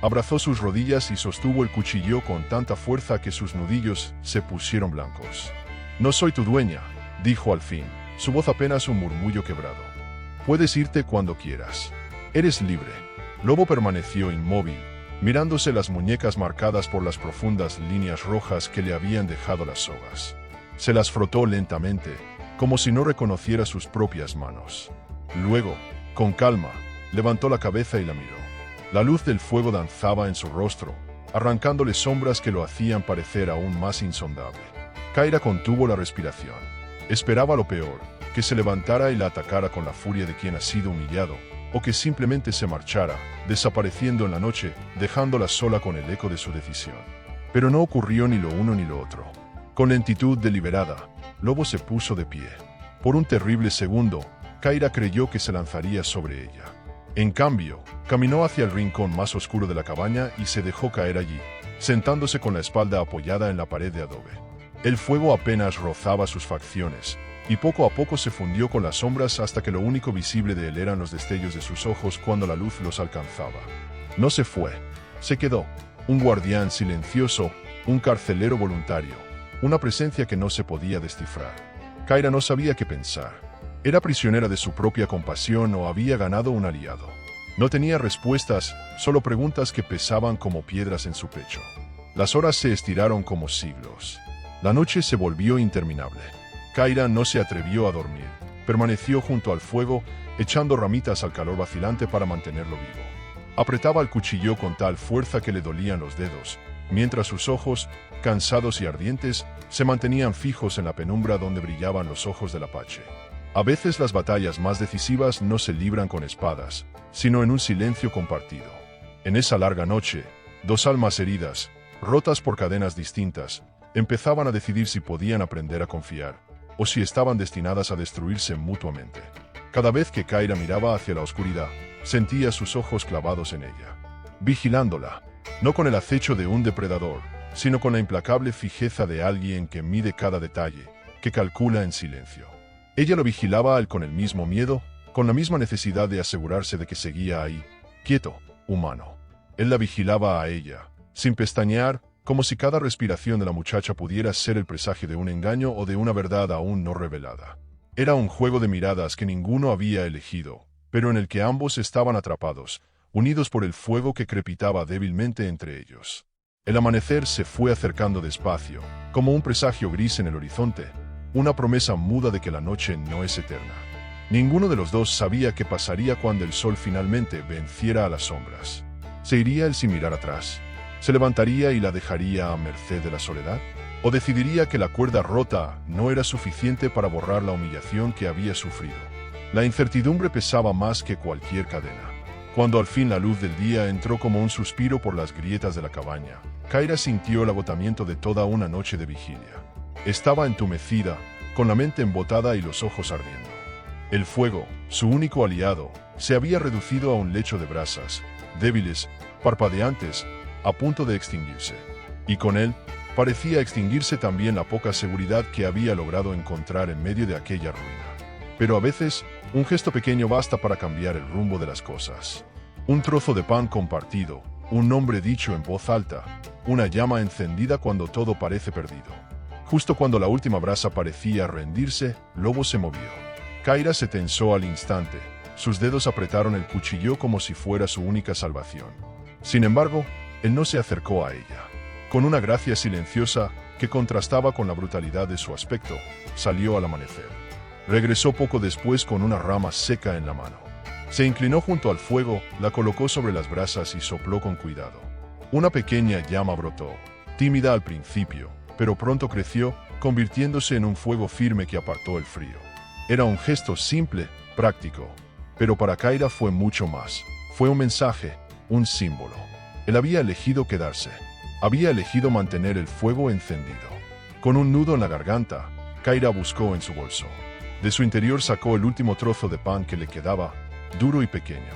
Abrazó sus rodillas y sostuvo el cuchillo con tanta fuerza que sus nudillos se pusieron blancos. «No soy tu dueña», dijo al fin, su voz apenas un murmullo quebrado. «Puedes irte cuando quieras. Eres libre». Lobo permaneció inmóvil, mirándose las muñecas marcadas por las profundas líneas rojas que le habían dejado las sogas. Se las frotó lentamente, como si no reconociera sus propias manos. Luego, con calma, levantó la cabeza y la miró. La luz del fuego danzaba en su rostro, arrancándole sombras que lo hacían parecer aún más insondable. Kyra contuvo la respiración. Esperaba lo peor, que se levantara y la atacara con la furia de quien ha sido humillado, o que simplemente se marchara, desapareciendo en la noche, dejándola sola con el eco de su decisión. Pero no ocurrió ni lo uno ni lo otro. Con lentitud deliberada, Lobo se puso de pie. Por un terrible segundo, Kyra creyó que se lanzaría sobre ella. En cambio, caminó hacia el rincón más oscuro de la cabaña y se dejó caer allí, sentándose con la espalda apoyada en la pared de adobe. El fuego apenas rozaba sus facciones, y poco a poco se fundió con las sombras hasta que lo único visible de él eran los destellos de sus ojos cuando la luz los alcanzaba. No se fue, se quedó, un guardián silencioso, un carcelero voluntario, una presencia que no se podía descifrar. Kyra no sabía qué pensar. ¿Era prisionera de su propia compasión o había ganado un aliado? No tenía respuestas, solo preguntas que pesaban como piedras en su pecho. Las horas se estiraron como siglos. La noche se volvió interminable. Kyra no se atrevió a dormir. Permaneció junto al fuego, echando ramitas al calor vacilante para mantenerlo vivo. Apretaba el cuchillo con tal fuerza que le dolían los dedos, mientras sus ojos, cansados y ardientes, se mantenían fijos en la penumbra donde brillaban los ojos del Apache. A veces las batallas más decisivas no se libran con espadas, sino en un silencio compartido. En esa larga noche, dos almas heridas, rotas por cadenas distintas, empezaban a decidir si podían aprender a confiar, o si estaban destinadas a destruirse mutuamente. Cada vez que Kyra miraba hacia la oscuridad, sentía sus ojos clavados en ella, vigilándola, no con el acecho de un depredador, sino con la implacable fijeza de alguien que mide cada detalle, que calcula en silencio. Ella lo vigilaba a él con el mismo miedo, con la misma necesidad de asegurarse de que seguía ahí, quieto, humano. Él la vigilaba a ella, sin pestañear, como si cada respiración de la muchacha pudiera ser el presagio de un engaño o de una verdad aún no revelada. Era un juego de miradas que ninguno había elegido, pero en el que ambos estaban atrapados, unidos por el fuego que crepitaba débilmente entre ellos. El amanecer se fue acercando despacio, como un presagio gris en el horizonte, una promesa muda de que la noche no es eterna. Ninguno de los dos sabía qué pasaría cuando el sol finalmente venciera a las sombras. ¿Se iría él sin mirar atrás? ¿Se levantaría y la dejaría a merced de la soledad? ¿O decidiría que la cuerda rota no era suficiente para borrar la humillación que había sufrido? La incertidumbre pesaba más que cualquier cadena. Cuando al fin la luz del día entró como un suspiro por las grietas de la cabaña, Kyra sintió el agotamiento de toda una noche de vigilia. Estaba entumecida, con la mente embotada y los ojos ardiendo. El fuego, su único aliado, se había reducido a un lecho de brasas, débiles, parpadeantes, a punto de extinguirse. Y con él, parecía extinguirse también la poca seguridad que había logrado encontrar en medio de aquella ruina. Pero a veces, un gesto pequeño basta para cambiar el rumbo de las cosas. Un trozo de pan compartido, un nombre dicho en voz alta, una llama encendida cuando todo parece perdido. Justo cuando la última brasa parecía rendirse, Lobo se movió. Kyra se tensó al instante, sus dedos apretaron el cuchillo como si fuera su única salvación. Sin embargo, él no se acercó a ella. Con una gracia silenciosa que contrastaba con la brutalidad de su aspecto, salió al amanecer. Regresó poco después con una rama seca en la mano. Se inclinó junto al fuego, la colocó sobre las brasas y sopló con cuidado. Una pequeña llama brotó, tímida al principio, pero pronto creció, convirtiéndose en un fuego firme que apartó el frío. Era un gesto simple, práctico, Pero para Kyra fue mucho más. Fue un mensaje, un símbolo. Él había elegido quedarse. Había elegido mantener el fuego encendido. Con un nudo en la garganta, Kyra buscó en su bolso. De su interior sacó el último trozo de pan que le quedaba, duro y pequeño.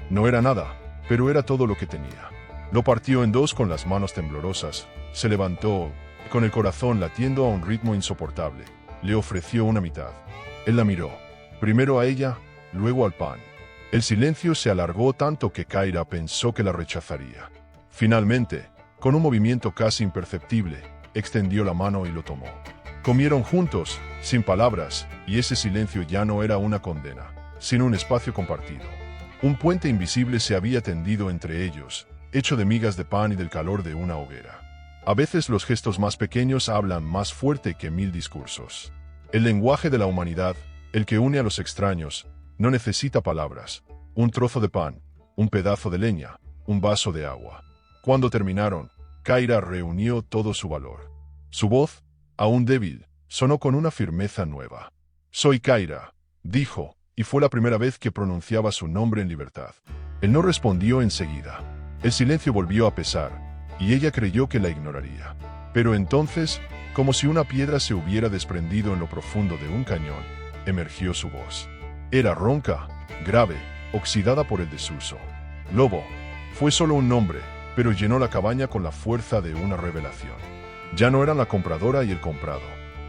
No era nada, pero era todo lo que tenía. Lo partió en dos con las manos temblorosas, se levantó, y con el corazón latiendo a un ritmo insoportable, le ofreció una mitad. Él la miró, primero a ella, luego al pan. El silencio se alargó tanto que Kyra pensó que la rechazaría. Finalmente, con un movimiento casi imperceptible, extendió la mano y lo tomó. Comieron juntos, sin palabras, y ese silencio ya no era una condena, sino un espacio compartido. Un puente invisible se había tendido entre ellos, hecho de migas de pan y del calor de una hoguera. A veces los gestos más pequeños hablan más fuerte que 1000 discursos. El lenguaje de la humanidad, el que une a los extraños, no necesita palabras. Un trozo de pan, un pedazo de leña, un vaso de agua. Cuando terminaron, Kyra reunió todo su valor. Su voz, aún débil, sonó con una firmeza nueva. «Soy Kyra», dijo, y fue la primera vez que pronunciaba su nombre en libertad. Él no respondió enseguida. El silencio volvió a pesar, y ella creyó que la ignoraría. Pero entonces, como si una piedra se hubiera desprendido en lo profundo de un cañón, emergió su voz. Era ronca, grave, oxidada por el desuso. Lobo. Fue solo un nombre, pero llenó la cabaña con la fuerza de una revelación. Ya no eran la compradora y el comprado.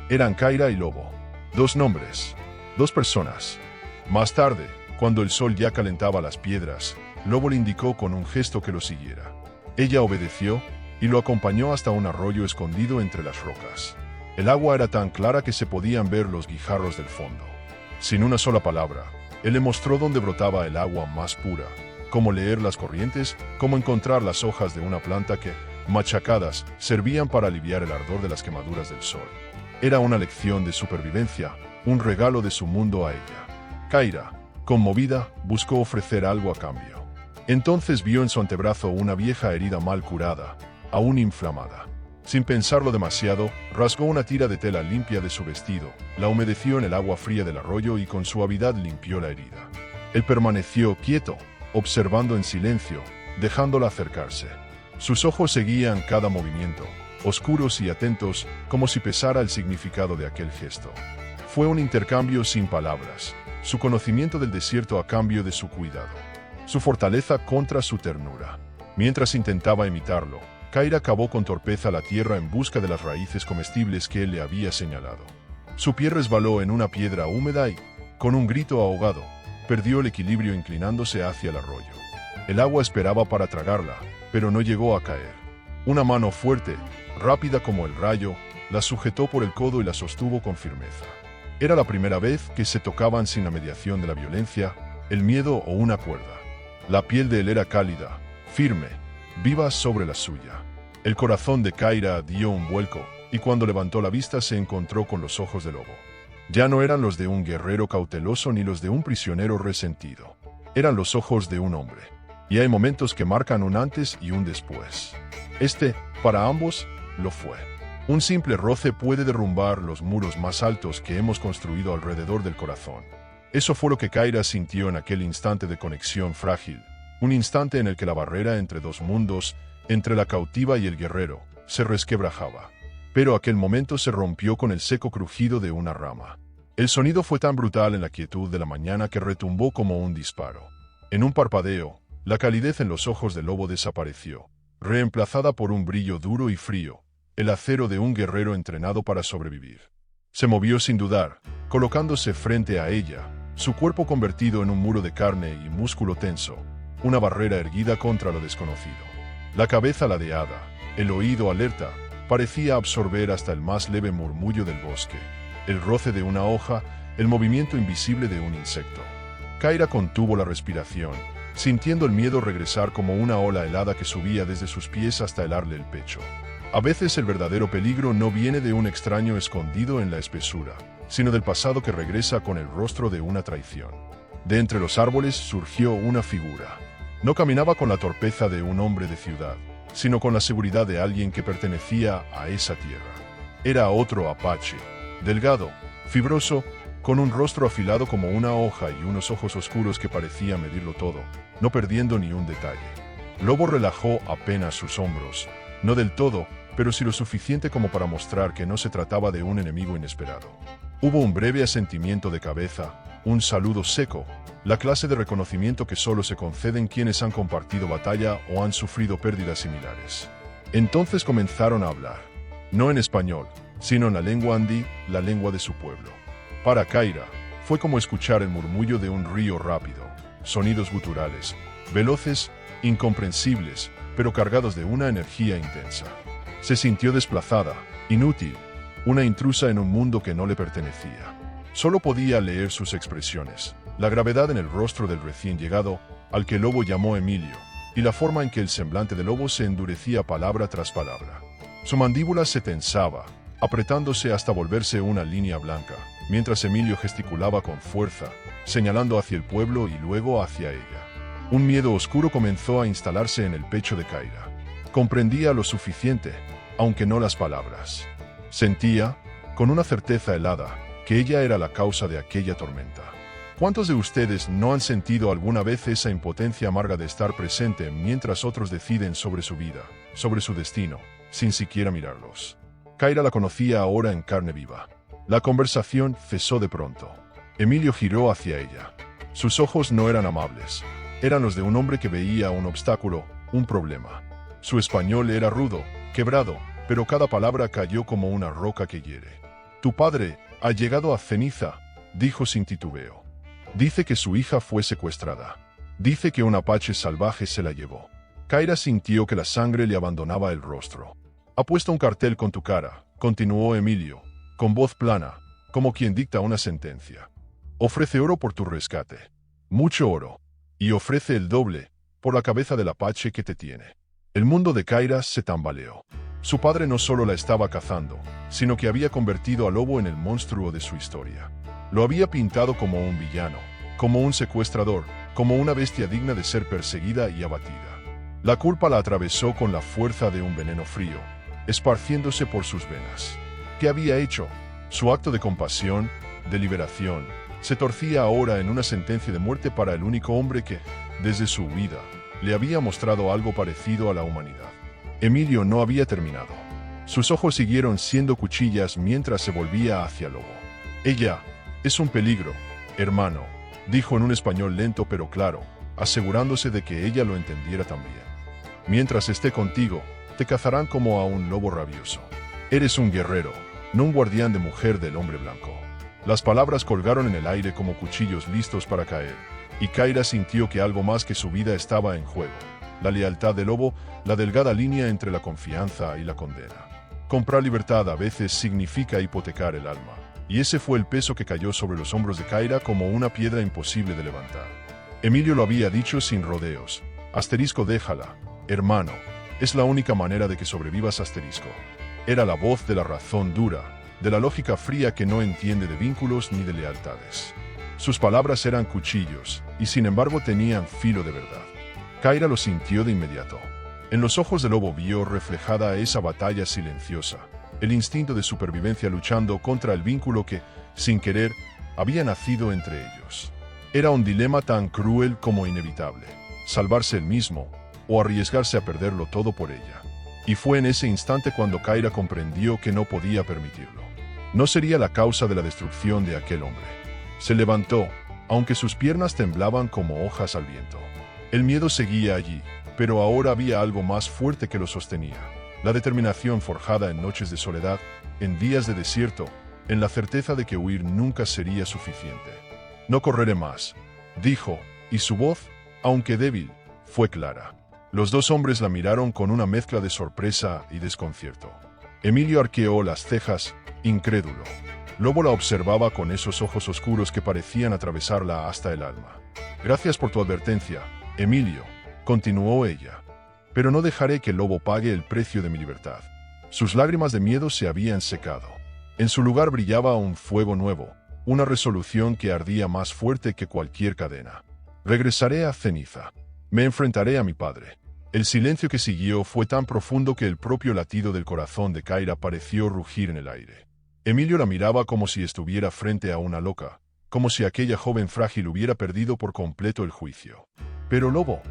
Eran Kyra y Lobo. Dos nombres. Dos personas. Más tarde, cuando el sol ya calentaba las piedras, Lobo le indicó con un gesto que lo siguiera. Ella obedeció y lo acompañó hasta un arroyo escondido entre las rocas. El agua era tan clara que se podían ver los guijarros del fondo. Sin una sola palabra, él le mostró dónde brotaba el agua más pura, cómo leer las corrientes, cómo encontrar las hojas de una planta que, machacadas, servían para aliviar el ardor de las quemaduras del sol. Era una lección de supervivencia, un regalo de su mundo a ella. Kyra, conmovida, buscó ofrecer algo a cambio. Entonces vio en su antebrazo una vieja herida mal curada, aún inflamada. Sin pensarlo demasiado, rasgó una tira de tela limpia de su vestido, la humedeció en el agua fría del arroyo y con suavidad limpió la herida. Él permaneció quieto, observando en silencio, dejándola acercarse. Sus ojos seguían cada movimiento, oscuros y atentos, como si pesara el significado de aquel gesto. Fue un intercambio sin palabras, su conocimiento del desierto a cambio de su cuidado, su fortaleza contra su ternura. Mientras intentaba imitarlo, Kyra cavó con torpeza la tierra en busca de las raíces comestibles que él le había señalado. Su pie resbaló en una piedra húmeda y, con un grito ahogado, perdió el equilibrio inclinándose hacia el arroyo. El agua esperaba para tragarla, pero no llegó a caer. Una mano fuerte, rápida como el rayo, la sujetó por el codo y la sostuvo con firmeza. Era la primera vez que se tocaban sin la mediación de la violencia, el miedo o una cuerda. La piel de él era cálida, firme, viva sobre la suya. El corazón de Kyra dio un vuelco, y cuando levantó la vista se encontró con los ojos de Lobo. Ya no eran los de un guerrero cauteloso ni los de un prisionero resentido. Eran los ojos de un hombre. Y hay momentos que marcan un antes y un después. Para ambos, lo fue. Un simple roce puede derrumbar los muros más altos que hemos construido alrededor del corazón. Eso fue lo que Kyra sintió en aquel instante de conexión frágil. Un instante en el que la barrera entre dos mundos, entre la cautiva y el guerrero, se resquebrajaba. Pero aquel momento se rompió con el seco crujido de una rama. El sonido fue tan brutal en la quietud de la mañana que retumbó como un disparo. En un parpadeo, la calidez en los ojos del Lobo desapareció, reemplazada por un brillo duro y frío, el acero de un guerrero entrenado para sobrevivir. Se movió sin dudar, colocándose frente a ella, su cuerpo convertido en un muro de carne y músculo tenso, una barrera erguida contra lo desconocido. La cabeza ladeada, el oído alerta, parecía absorber hasta el más leve murmullo del bosque, el roce de una hoja, el movimiento invisible de un insecto. Kyra contuvo la respiración, sintiendo el miedo regresar como una ola helada que subía desde sus pies hasta helarle el pecho. A veces el verdadero peligro no viene de un extraño escondido en la espesura, sino del pasado que regresa con el rostro de una traición. De entre los árboles surgió una figura. No caminaba con la torpeza de un hombre de ciudad, sino con la seguridad de alguien que pertenecía a esa tierra. Era otro apache, delgado, fibroso, con un rostro afilado como una hoja y unos ojos oscuros que parecían medirlo todo, no perdiendo ni un detalle. Lobo relajó apenas sus hombros, no del todo, pero sí lo suficiente como para mostrar que no se trataba de un enemigo inesperado. Hubo un breve asentimiento de cabeza, un saludo seco, la clase de reconocimiento que solo se conceden quienes han compartido batalla o han sufrido pérdidas similares. Entonces comenzaron a hablar, no en español, sino en la lengua andí, la lengua de su pueblo. Para Kaira, fue como escuchar el murmullo de un río rápido, sonidos guturales, veloces, incomprensibles, pero cargados de una energía intensa. Se sintió desplazada, inútil, una intrusa en un mundo que no le pertenecía. Solo podía leer sus expresiones, la gravedad en el rostro del recién llegado, al que Lobo llamó Emilio, y la forma en que el semblante de Lobo se endurecía palabra tras palabra. Su mandíbula se tensaba, apretándose hasta volverse una línea blanca, mientras Emilio gesticulaba con fuerza, señalando hacia el pueblo y luego hacia ella. Un miedo oscuro comenzó a instalarse en el pecho de Kaira. Comprendía lo suficiente, aunque no las palabras. Sentía, con una certeza helada, que ella era la causa de aquella tormenta. ¿Cuántos de ustedes no han sentido alguna vez esa impotencia amarga de estar presente mientras otros deciden sobre su vida, sobre su destino, sin siquiera mirarlos? Kaira la conocía ahora en carne viva. La conversación cesó de pronto. Emilio giró hacia ella. Sus ojos no eran amables. Eran los de un hombre que veía un obstáculo, un problema. Su español era rudo, quebrado, pero cada palabra cayó como una roca que hiere. Tu padre ha llegado a ceniza, dijo sin titubeo. Dice que su hija fue secuestrada. Dice que un apache salvaje se la llevó. Kaira sintió que la sangre le abandonaba el rostro. Ha puesto un cartel con tu cara, continuó Emilio, con voz plana, como quien dicta una sentencia. Ofrece oro por tu rescate. Mucho oro. Y ofrece el doble, por la cabeza del apache que te tiene. El mundo de Kaira se tambaleó. Su padre no solo la estaba cazando, sino que había convertido a Lobo en el monstruo de su historia. Lo había pintado como un villano, como un secuestrador, como una bestia digna de ser perseguida y abatida. La culpa la atravesó con la fuerza de un veneno frío, esparciéndose por sus venas. ¿Qué había hecho? Su acto de compasión, de liberación, se torcía ahora en una sentencia de muerte para el único hombre que, desde su huida, le había mostrado algo parecido a la humanidad. Emilio no había terminado. Sus ojos siguieron siendo cuchillas mientras se volvía hacia Lobo. Ella es un peligro, hermano, dijo en un español lento pero claro, asegurándose de que ella lo entendiera también. Mientras esté contigo, te cazarán como a un lobo rabioso. Eres un guerrero, no un guardián de mujer del hombre blanco. Las palabras colgaron en el aire como cuchillos listos para caer, y Kaira sintió que algo más que su vida estaba en juego. La lealtad de Lobo, la delgada línea entre la confianza y la condena. Comprar libertad a veces significa hipotecar el alma, y ese fue el peso que cayó sobre los hombros de Kaira como una piedra imposible de levantar. Emilio lo había dicho sin rodeos. Asterisco, déjala, hermano, es la única manera de que sobrevivas, asterisco. Era la voz de la razón dura, de la lógica fría que no entiende de vínculos ni de lealtades. Sus palabras eran cuchillos, y sin embargo tenían filo de verdad. Kaira lo sintió de inmediato. En los ojos de Lobo vio reflejada esa batalla silenciosa, el instinto de supervivencia luchando contra el vínculo que, sin querer, había nacido entre ellos. Era un dilema tan cruel como inevitable, salvarse él mismo o arriesgarse a perderlo todo por ella. Y fue en ese instante cuando Kaira comprendió que no podía permitirlo. No sería la causa de la destrucción de aquel hombre. Se levantó, aunque sus piernas temblaban como hojas al viento. El miedo seguía allí, pero ahora había algo más fuerte que lo sostenía. La determinación forjada en noches de soledad, en días de desierto, en la certeza de que huir nunca sería suficiente. No correré más, dijo, y su voz, aunque débil, fue clara. Los dos hombres la miraron con una mezcla de sorpresa y desconcierto. Emilio arqueó las cejas, incrédulo. Lobo la observaba con esos ojos oscuros que parecían atravesarla hasta el alma. Gracias por tu advertencia, Emilio, continuó ella. Pero no dejaré que Lobo pague el precio de mi libertad. Sus lágrimas de miedo se habían secado. En su lugar brillaba un fuego nuevo, una resolución que ardía más fuerte que cualquier cadena. Regresaré a ceniza. Me enfrentaré a mi padre. El silencio que siguió fue tan profundo que el propio latido del corazón de Kaira pareció rugir en el aire. Emilio la miraba como si estuviera frente a una loca, como si aquella joven frágil hubiera perdido por completo el juicio. Pero Lobo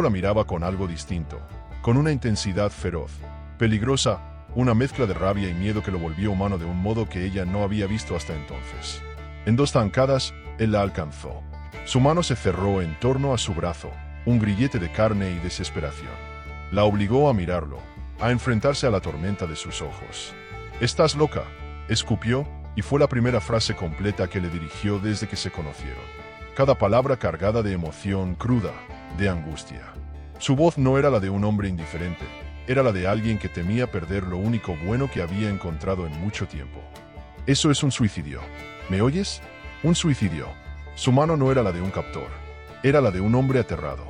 la miraba con algo distinto, con una intensidad feroz, peligrosa, una mezcla de rabia y miedo que lo volvió humano de un modo que ella no había visto hasta entonces. En 2 zancadas, él la alcanzó. Su mano se cerró en torno a su brazo, un grillete de carne y desesperación. La obligó a mirarlo, a enfrentarse a la tormenta de sus ojos. «¿Estás loca?», escupió, y fue la primera frase completa que le dirigió desde que se conocieron. Cada palabra cargada de emoción cruda, de angustia. Su voz no era la de un hombre indiferente, era la de alguien que temía perder lo único bueno que había encontrado en mucho tiempo. «Eso es un suicidio. ¿Me oyes? Un suicidio». Su mano no era la de un captor, era la de un hombre aterrado.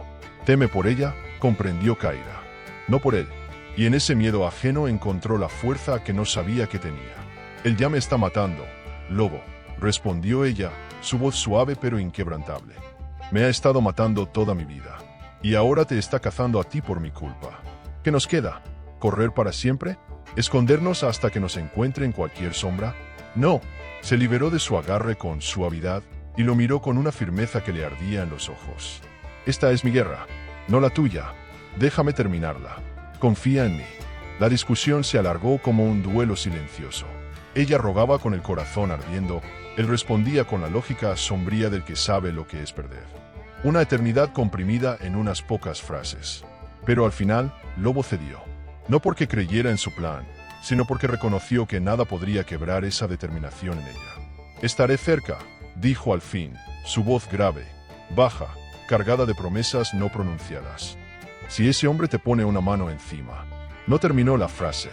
«¿Teme por ella?», comprendió Kaira. No por él. Y en ese miedo ajeno encontró la fuerza que no sabía que tenía. «Él ya me está matando, Lobo», respondió ella, su voz suave pero inquebrantable. «Me ha estado matando toda mi vida. Y ahora te está cazando a ti por mi culpa. ¿Qué nos queda? ¿Correr para siempre? ¿Escondernos hasta que nos encuentre en cualquier sombra? No». Se liberó de su agarre con suavidad y lo miró con una firmeza que le ardía en los ojos. «Esta es mi guerra, no la tuya. Déjame terminarla. Confía en mí». La discusión se alargó como un duelo silencioso. Ella rogaba con el corazón ardiendo, él respondía con la lógica sombría del que sabe lo que es perder. Una eternidad comprimida en unas pocas frases. Pero al final, Lobo cedió. No porque creyera en su plan, sino porque reconoció que nada podría quebrar esa determinación en ella. «Estaré cerca», dijo al fin, su voz grave, baja, cargada de promesas no pronunciadas. «Si ese hombre te pone una mano encima». No terminó la frase.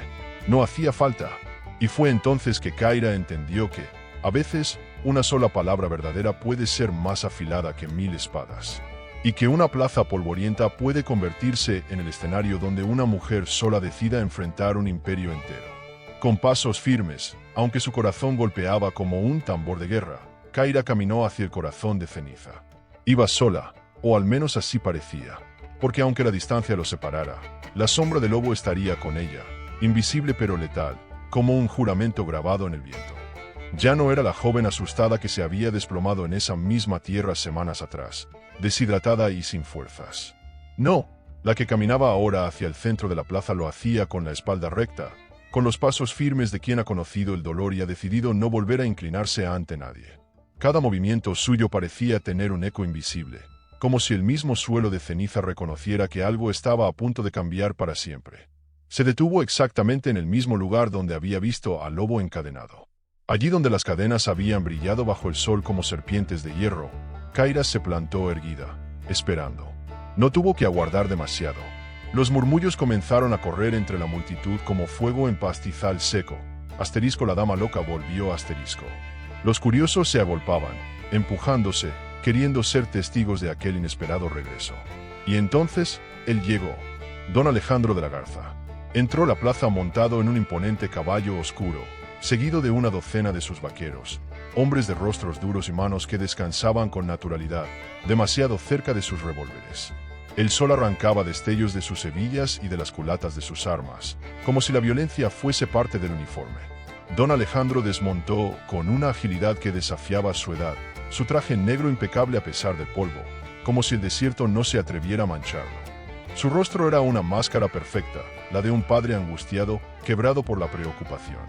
No hacía falta. Y fue entonces que Kaira entendió que, a veces, una sola palabra verdadera puede ser más afilada que 1000 espadas. Y que una plaza polvorienta puede convertirse en el escenario donde una mujer sola decida enfrentar un imperio entero. Con pasos firmes, aunque su corazón golpeaba como un tambor de guerra, Kaira caminó hacia el corazón de ceniza. Iba sola, o al menos así parecía, porque aunque la distancia los separara, la sombra del Lobo estaría con ella, invisible pero letal, como un juramento grabado en el viento. Ya no era la joven asustada que se había desplomado en esa misma tierra semanas atrás, deshidratada y sin fuerzas. No, la que caminaba ahora hacia el centro de la plaza lo hacía con la espalda recta, con los pasos firmes de quien ha conocido el dolor y ha decidido no volver a inclinarse ante nadie. Cada movimiento suyo parecía tener un eco invisible, como si el mismo suelo de ceniza reconociera que algo estaba a punto de cambiar para siempre. Se detuvo exactamente en el mismo lugar donde había visto al Lobo encadenado. Allí donde las cadenas habían brillado bajo el sol como serpientes de hierro, Kaira se plantó erguida, esperando. No tuvo que aguardar demasiado. Los murmullos comenzaron a correr entre la multitud como fuego en pastizal seco. Asterisco, la dama loca volvió asterisco. Los curiosos se agolpaban, empujándose, queriendo ser testigos de aquel inesperado regreso. Y entonces, él llegó. Don Alejandro de la Garza. Entró a la plaza montado en un imponente caballo oscuro, seguido de una docena de sus vaqueros, hombres de rostros duros y manos que descansaban con naturalidad, demasiado cerca de sus revólveres. El sol arrancaba destellos de sus hebillas y de las culatas de sus armas, como si la violencia fuese parte del uniforme. Don Alejandro desmontó con una agilidad que desafiaba su edad, su traje negro impecable a pesar del polvo, como si el desierto no se atreviera a mancharlo. Su rostro era una máscara perfecta, la de un padre angustiado, quebrado por la preocupación.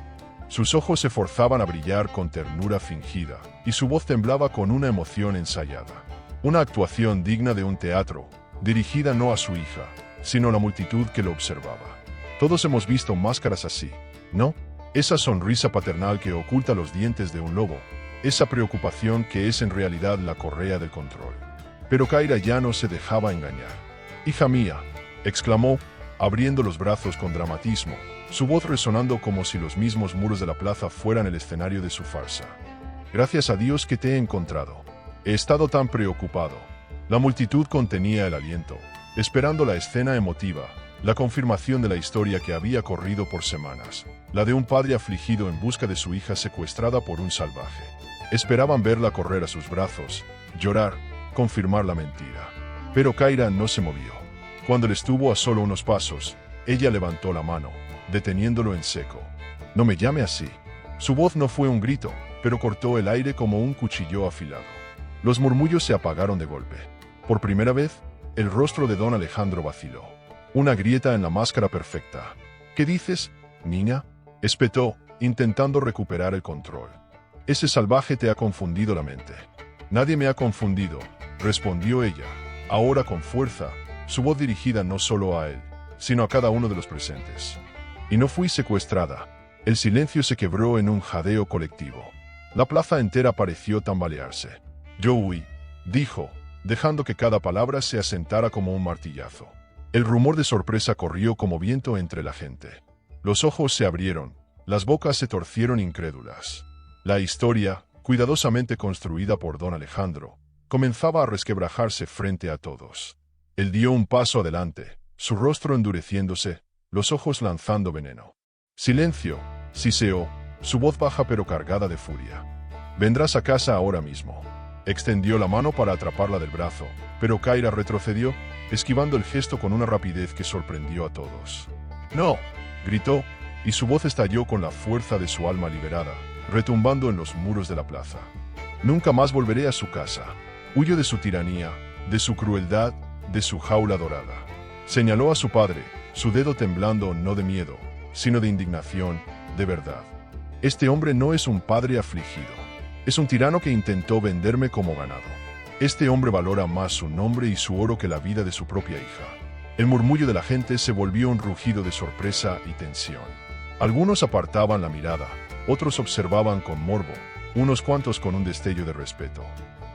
Sus ojos se forzaban a brillar con ternura fingida, y su voz temblaba con una emoción ensayada. Una actuación digna de un teatro, dirigida no a su hija, sino a la multitud que lo observaba. Todos hemos visto máscaras así, ¿no? Esa sonrisa paternal que oculta los dientes de un lobo, esa preocupación que es en realidad la correa del control. Pero Kaira ya no se dejaba engañar. «Hija mía», exclamó, abriendo los brazos con dramatismo, su voz resonando como si los mismos muros de la plaza fueran el escenario de su farsa. «Gracias a Dios que te he encontrado. He estado tan preocupado». La multitud contenía el aliento, esperando la escena emotiva, la confirmación de la historia que había corrido por semanas, la de un padre afligido en busca de su hija secuestrada por un salvaje. Esperaban verla correr a sus brazos, llorar, confirmar la mentira. Pero Kaira no se movió. Cuando él estuvo a solo unos pasos, ella levantó la mano, deteniéndolo en seco. «No me llame así. Su voz no fue un grito, pero cortó el aire como un cuchillo afilado. Los murmullos se apagaron de golpe. Por primera vez, el rostro de don Alejandro vaciló. Una grieta en la máscara perfecta. ¿Qué dices, niña?, espetó, intentando recuperar el control. Ese salvaje te ha confundido la mente. Nadie me ha confundido, respondió ella, ahora con fuerza, su voz dirigida no solo a él, sino a cada uno de los presentes. Y no fui secuestrada. El silencio se quebró en un jadeo colectivo. La plaza entera pareció tambalearse. Yo huí, dijo, dejando que cada palabra se asentara como un martillazo. El rumor de sorpresa corrió como viento entre la gente. Los ojos se abrieron, las bocas se torcieron incrédulas. La historia, cuidadosamente construida por don Alejandro, comenzaba a resquebrajarse frente a todos. Él dio un paso adelante, su rostro endureciéndose, los ojos lanzando veneno. Silencio, siseó, su voz baja pero cargada de furia. Vendrás a casa ahora mismo. Extendió la mano para atraparla del brazo, pero Kaira retrocedió, esquivando el gesto con una rapidez que sorprendió a todos. ¡No!, gritó, y su voz estalló con la fuerza de su alma liberada, retumbando en los muros de la plaza. Nunca más volveré a su casa. Huyo de su tiranía, de su crueldad, de su jaula dorada. Señaló a su padre, su dedo temblando no de miedo, sino de indignación, de verdad. Este hombre no es un padre afligido. Es un tirano que intentó venderme como ganado. Este hombre valora más su nombre y su oro que la vida de su propia hija. El murmullo de la gente se volvió un rugido de sorpresa y tensión. Algunos apartaban la mirada, otros observaban con morbo, unos cuantos con un destello de respeto.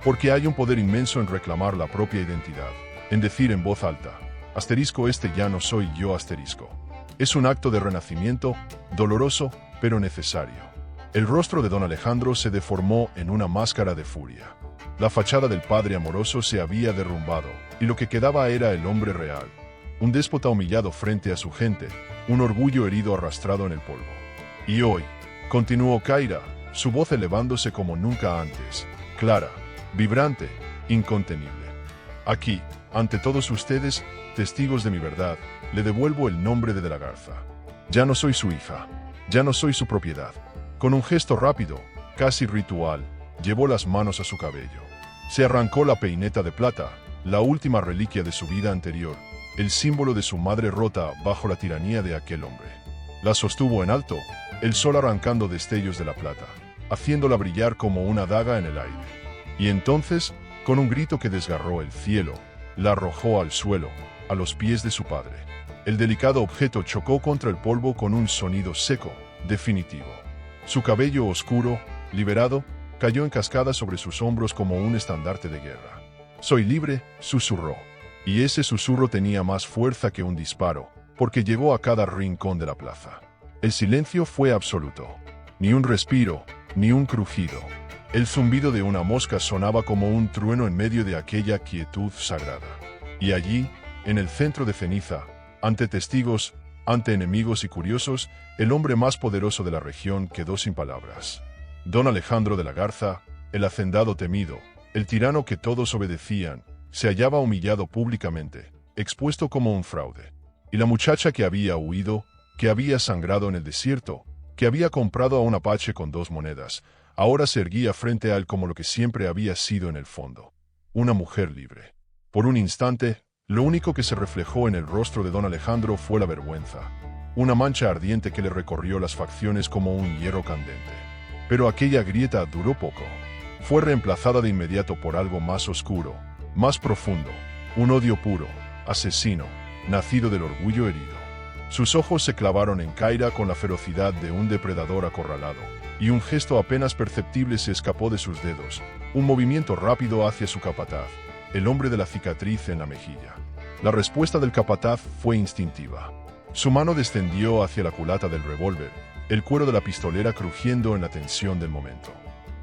Porque hay un poder inmenso en reclamar la propia identidad, en decir en voz alta, asterisco este ya no soy yo asterisco. Es un acto de renacimiento, doloroso, pero necesario. El rostro de don Alejandro se deformó en una máscara de furia. La fachada del padre amoroso se había derrumbado, y lo que quedaba era el hombre real. Un déspota humillado frente a su gente, un orgullo herido arrastrado en el polvo. Y hoy, continuó Kaira, su voz elevándose como nunca antes, clara, vibrante, incontenible. Aquí, ante todos ustedes, testigos de mi verdad, le devuelvo el nombre de la Garza. Ya no soy su hija, ya no soy su propiedad. Con un gesto rápido, casi ritual, llevó las manos a su cabello. Se arrancó la peineta de plata, la última reliquia de su vida anterior, el símbolo de su madre rota bajo la tiranía de aquel hombre. La sostuvo en alto, el sol arrancando destellos de la plata, haciéndola brillar como una daga en el aire. Y entonces, con un grito que desgarró el cielo, la arrojó al suelo, a los pies de su padre. El delicado objeto chocó contra el polvo con un sonido seco, definitivo. Su cabello oscuro, liberado, cayó en cascada sobre sus hombros como un estandarte de guerra. «Soy libre», susurró. Y ese susurro tenía más fuerza que un disparo, porque llegó a cada rincón de la plaza. El silencio fue absoluto. Ni un respiro, ni un crujido. El zumbido de una mosca sonaba como un trueno en medio de aquella quietud sagrada. Y allí, en el centro de ceniza, ante testigos, ante enemigos y curiosos, el hombre más poderoso de la región quedó sin palabras. Don Alejandro de la Garza, el hacendado temido, el tirano que todos obedecían, se hallaba humillado públicamente, expuesto como un fraude. Y la muchacha que había huido, que había sangrado en el desierto, que había comprado a un apache con 2 monedas, ahora se erguía frente a él como lo que siempre había sido en el fondo. Una mujer libre. Por un instante, lo único que se reflejó en el rostro de don Alejandro fue la vergüenza. Una mancha ardiente que le recorrió las facciones como un hierro candente. Pero aquella grieta duró poco. Fue reemplazada de inmediato por algo más oscuro, más profundo, un odio puro, asesino, nacido del orgullo herido. Sus ojos se clavaron en Kaira con la ferocidad de un depredador acorralado, y un gesto apenas perceptible se escapó de sus dedos, un movimiento rápido hacia su capataz, el hombre de la cicatriz en la mejilla. La respuesta del capataz fue instintiva. Su mano descendió hacia la culata del revólver, el cuero de la pistolera crujiendo en la tensión del momento.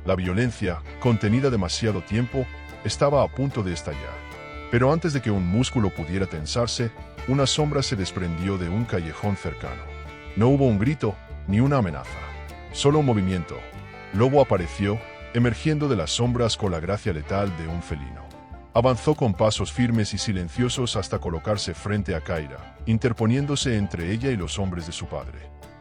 La violencia, contenida demasiado tiempo, estaba a punto de estallar. Pero antes de que un músculo pudiera tensarse, una sombra se desprendió de un callejón cercano. No hubo un grito, ni una amenaza. Solo un movimiento. Lobo apareció, emergiendo de las sombras con la gracia letal de un felino. Avanzó con pasos firmes y silenciosos hasta colocarse frente a Kaira, interponiéndose entre ella y los hombres de su padre.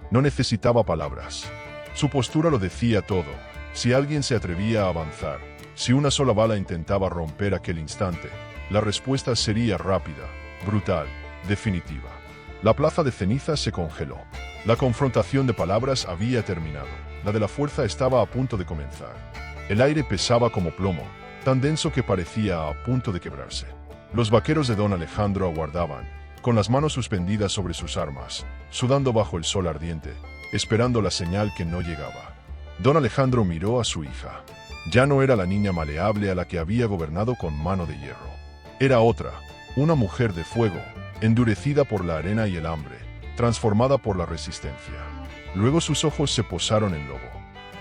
No necesitaba palabras. Su postura lo decía todo. Si alguien se atrevía a avanzar, si una sola bala intentaba romper aquel instante, la respuesta sería rápida, brutal, definitiva. La plaza de cenizas se congeló. La confrontación de palabras había terminado. La de la fuerza estaba a punto de comenzar. El aire pesaba como plomo, tan denso que parecía a punto de quebrarse. Los vaqueros de don Alejandro aguardaban, con las manos suspendidas sobre sus armas, sudando bajo el sol ardiente, esperando la señal que no llegaba. Don Alejandro miró a su hija. Ya no era la niña maleable a la que había gobernado con mano de hierro. Era otra, una mujer de fuego, endurecida por la arena y el hambre, transformada por la resistencia. Luego sus ojos se posaron en Lobo.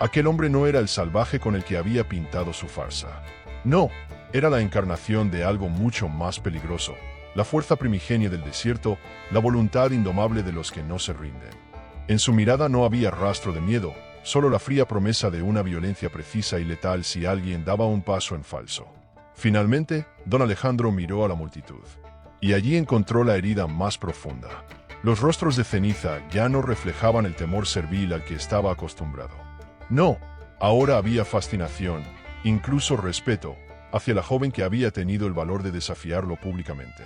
Aquel hombre no era el salvaje con el que había pintado su farsa. No, era la encarnación de algo mucho más peligroso, la fuerza primigenia del desierto, la voluntad indomable de los que no se rinden. En su mirada no había rastro de miedo, solo la fría promesa de una violencia precisa y letal si alguien daba un paso en falso. Finalmente, don Alejandro miró a la multitud. Y allí encontró la herida más profunda. Los rostros de ceniza ya no reflejaban el temor servil al que estaba acostumbrado. No, ahora había fascinación, incluso respeto, hacia la joven que había tenido el valor de desafiarlo públicamente.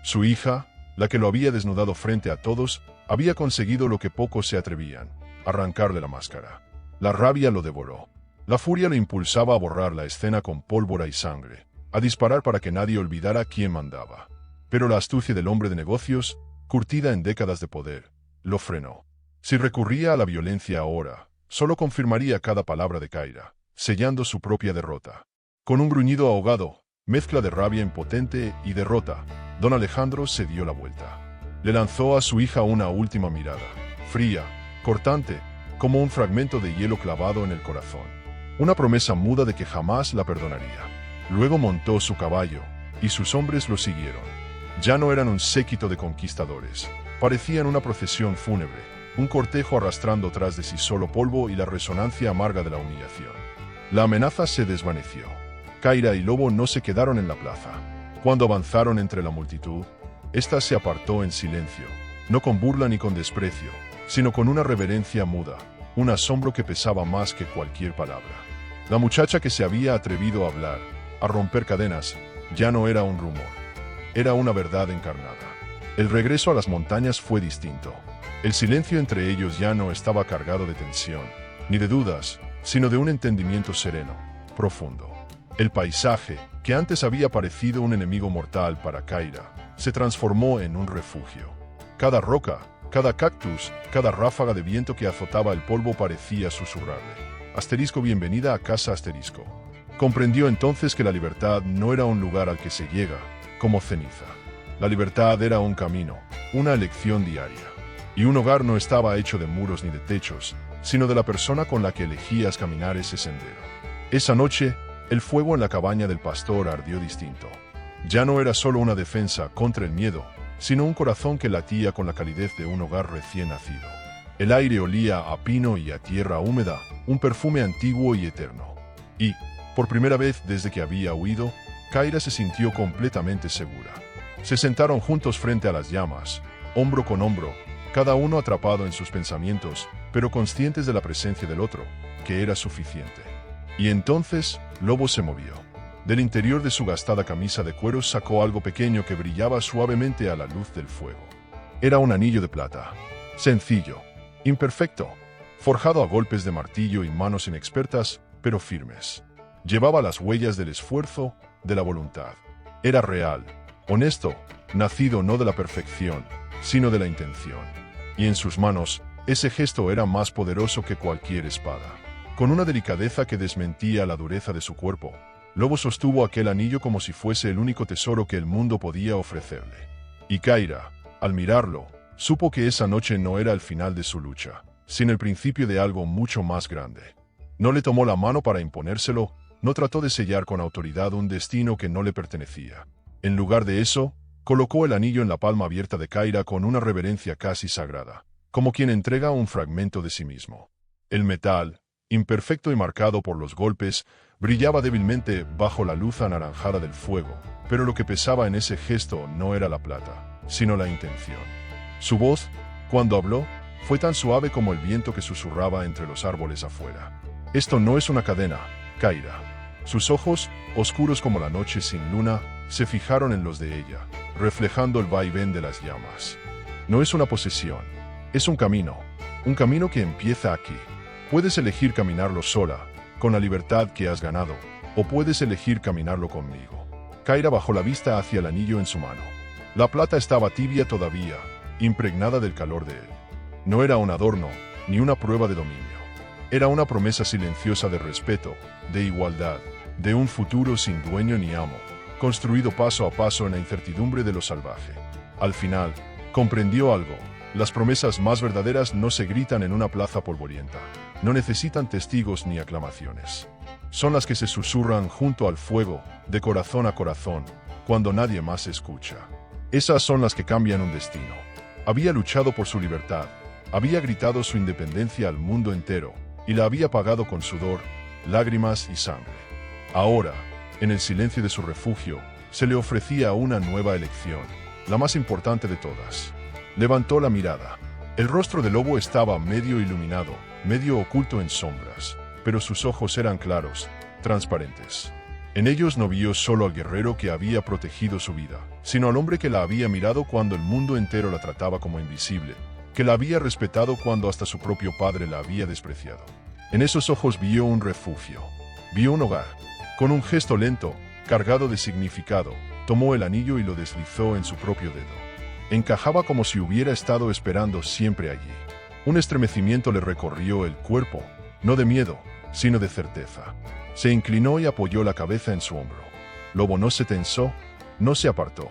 Su hija, la que lo había desnudado frente a todos, había conseguido lo que pocos se atrevían: arrancarle la máscara. La rabia lo devoró. La furia lo impulsaba a borrar la escena con pólvora y sangre, a disparar para que nadie olvidara quién mandaba. Pero la astucia del hombre de negocios, curtida en décadas de poder, lo frenó. Si recurría a la violencia ahora, solo confirmaría cada palabra de Kaira, sellando su propia derrota. Con un gruñido ahogado, mezcla de rabia impotente y derrota, don Alejandro se dio la vuelta. Le lanzó a su hija una última mirada, fría, cortante, como un fragmento de hielo clavado en el corazón. Una promesa muda de que jamás la perdonaría. Luego montó su caballo, y sus hombres lo siguieron. Ya no eran un séquito de conquistadores. Parecían una procesión fúnebre, un cortejo arrastrando tras de sí solo polvo y la resonancia amarga de la humillación. La amenaza se desvaneció. Kaira y Lobo no se quedaron en la plaza. Cuando avanzaron entre la multitud, ésta se apartó en silencio, no con burla ni con desprecio, sino con una reverencia muda, un asombro que pesaba más que cualquier palabra. La muchacha que se había atrevido a hablar, a romper cadenas, ya no era un rumor. Era una verdad encarnada. El regreso a las montañas fue distinto. El silencio entre ellos ya no estaba cargado de tensión, ni de dudas, sino de un entendimiento sereno, profundo. El paisaje, que antes había parecido un enemigo mortal para Kaira, se transformó en un refugio. Cada roca, cada cactus, cada ráfaga de viento que azotaba el polvo parecía susurrarle: asterisco, bienvenida a casa asterisco. Comprendió entonces que la libertad no era un lugar al que se llega, como ceniza. La libertad era un camino, una elección diaria. Y un hogar no estaba hecho de muros ni de techos, sino de la persona con la que elegías caminar ese sendero. Esa noche, el fuego en la cabaña del pastor ardió distinto. Ya no era solo una defensa contra el miedo, sino un corazón que latía con la calidez de un hogar recién nacido. El aire olía a pino y a tierra húmeda, un perfume antiguo y eterno. Y, por primera vez desde que había huido, Kaira se sintió completamente segura. Se sentaron juntos frente a las llamas, hombro con hombro, cada uno atrapado en sus pensamientos, pero conscientes de la presencia del otro, que era suficiente. Y entonces, Lobo se movió. Del interior de su gastada camisa de cuero sacó algo pequeño que brillaba suavemente a la luz del fuego. Era un anillo de plata. Sencillo, imperfecto, forjado a golpes de martillo y manos inexpertas, pero firmes. Llevaba las huellas del esfuerzo, de la voluntad. Era real, honesto, nacido no de la perfección, sino de la intención. Y en sus manos, ese gesto era más poderoso que cualquier espada. Con una delicadeza que desmentía la dureza de su cuerpo, Lobo sostuvo aquel anillo como si fuese el único tesoro que el mundo podía ofrecerle. Y Kaira, al mirarlo, supo que esa noche no era el final de su lucha, sino el principio de algo mucho más grande. No le tomó la mano para imponérselo, no trató de sellar con autoridad un destino que no le pertenecía. En lugar de eso, colocó el anillo en la palma abierta de Kaira con una reverencia casi sagrada, como quien entrega un fragmento de sí mismo. El metal, imperfecto y marcado por los golpes, brillaba débilmente bajo la luz anaranjada del fuego, pero lo que pesaba en ese gesto no era la plata, sino la intención. Su voz, cuando habló, Fue tan suave como el viento que susurraba entre los árboles afuera. Esto no es una cadena, Kaira. Sus ojos, oscuros como la noche sin luna, se fijaron en los de ella, reflejando el vaivén de las llamas. No es una posesión, es un camino que empieza aquí. Puedes elegir caminarlo sola, con la libertad que has ganado, o puedes elegir caminarlo conmigo. Kaira bajó la vista hacia el anillo en su mano. La plata estaba tibia todavía, impregnada del calor de él. No era un adorno, ni una prueba de dominio. Era una promesa silenciosa de respeto, de igualdad, de un futuro sin dueño ni amo, construido paso a paso en la incertidumbre de lo salvaje. Al final, comprendió algo. Las promesas más verdaderas no se gritan en una plaza polvorienta. No necesitan testigos ni aclamaciones. Son las que se susurran junto al fuego, de corazón a corazón, cuando nadie más escucha. Esas son las que cambian un destino. Había luchado por su libertad, había gritado su independencia al mundo entero, y la había pagado con sudor, lágrimas y sangre. Ahora, en el silencio de su refugio, se le ofrecía una nueva elección, la más importante de todas. Levantó la mirada. El rostro del lobo estaba medio iluminado, medio oculto en sombras, pero sus ojos eran claros, transparentes. En ellos no vio solo al guerrero que había protegido su vida, sino al hombre que la había mirado cuando el mundo entero la trataba como invisible, que la había respetado cuando hasta su propio padre la había despreciado. En esos ojos vio un refugio, vio un hogar. Con un gesto lento, cargado de significado, tomó el anillo y lo deslizó en su propio dedo. Encajaba como si hubiera estado esperando siempre allí. Un estremecimiento le recorrió el cuerpo, no de miedo, sino de certeza. Se inclinó y apoyó la cabeza en su hombro. Lobo no se tensó, no se apartó.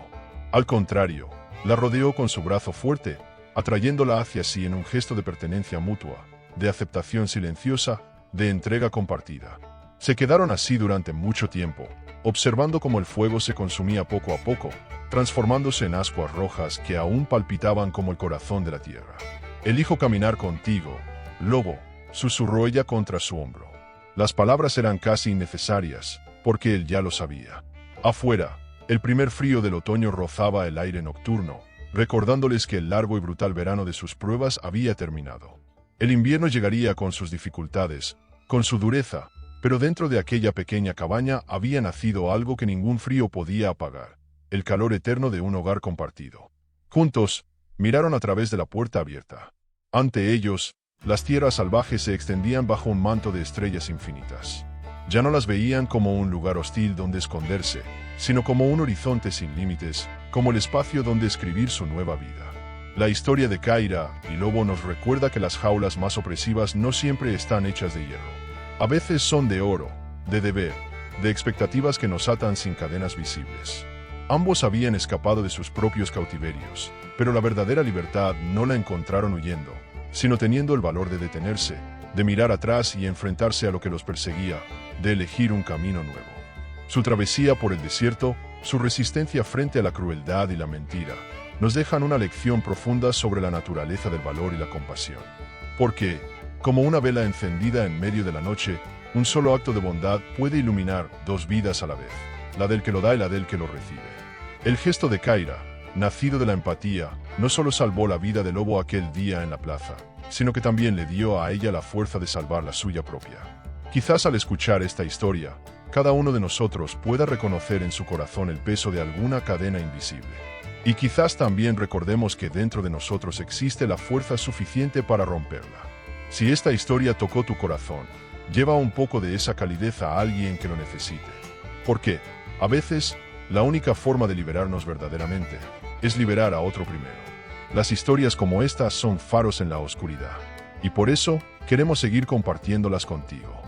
Al contrario, la rodeó con su brazo fuerte, atrayéndola hacia sí en un gesto de pertenencia mutua, de aceptación silenciosa, de entrega compartida. Se quedaron así durante mucho tiempo, observando cómo el fuego se consumía poco a poco, transformándose en ascuas rojas que aún palpitaban como el corazón de la tierra. «Elijo caminar contigo, lobo», susurró ella contra su hombro. Las palabras eran casi innecesarias, porque él ya lo sabía. Afuera, el primer frío del otoño rozaba el aire nocturno, recordándoles que el largo y brutal verano de sus pruebas había terminado. El invierno llegaría con sus dificultades, con su dureza, pero dentro de aquella pequeña cabaña había nacido algo que ningún frío podía apagar, el calor eterno de un hogar compartido. Juntos, miraron a través de la puerta abierta. Ante ellos, las tierras salvajes se extendían bajo un manto de estrellas infinitas. Ya no las veían como un lugar hostil donde esconderse, sino como un horizonte sin límites, como el espacio donde escribir su nueva vida. La historia de Kaira y Lobo nos recuerda que las jaulas más opresivas no siempre están hechas de hierro. A veces son de oro, de deber, de expectativas que nos atan sin cadenas visibles. Ambos habían escapado de sus propios cautiverios, pero la verdadera libertad no la encontraron huyendo, sino teniendo el valor de detenerse, de mirar atrás y enfrentarse a lo que los perseguía, de elegir un camino nuevo. Su travesía por el desierto, su resistencia frente a la crueldad y la mentira, nos dejan una lección profunda sobre la naturaleza del valor y la compasión. Porque, como una vela encendida en medio de la noche, un solo acto de bondad puede iluminar dos vidas a la vez, la del que lo da y la del que lo recibe. El gesto de Kaira, nacido de la empatía, no solo salvó la vida del lobo aquel día en la plaza, sino que también le dio a ella la fuerza de salvar la suya propia. Quizás al escuchar esta historia, cada uno de nosotros pueda reconocer en su corazón el peso de alguna cadena invisible. Y quizás también recordemos que dentro de nosotros existe la fuerza suficiente para romperla. Si esta historia tocó tu corazón, lleva un poco de esa calidez a alguien que lo necesite. Porque, a veces, la única forma de liberarnos verdaderamente es liberar a otro primero. Las historias como estas son faros en la oscuridad. Y por eso, queremos seguir compartiéndolas contigo.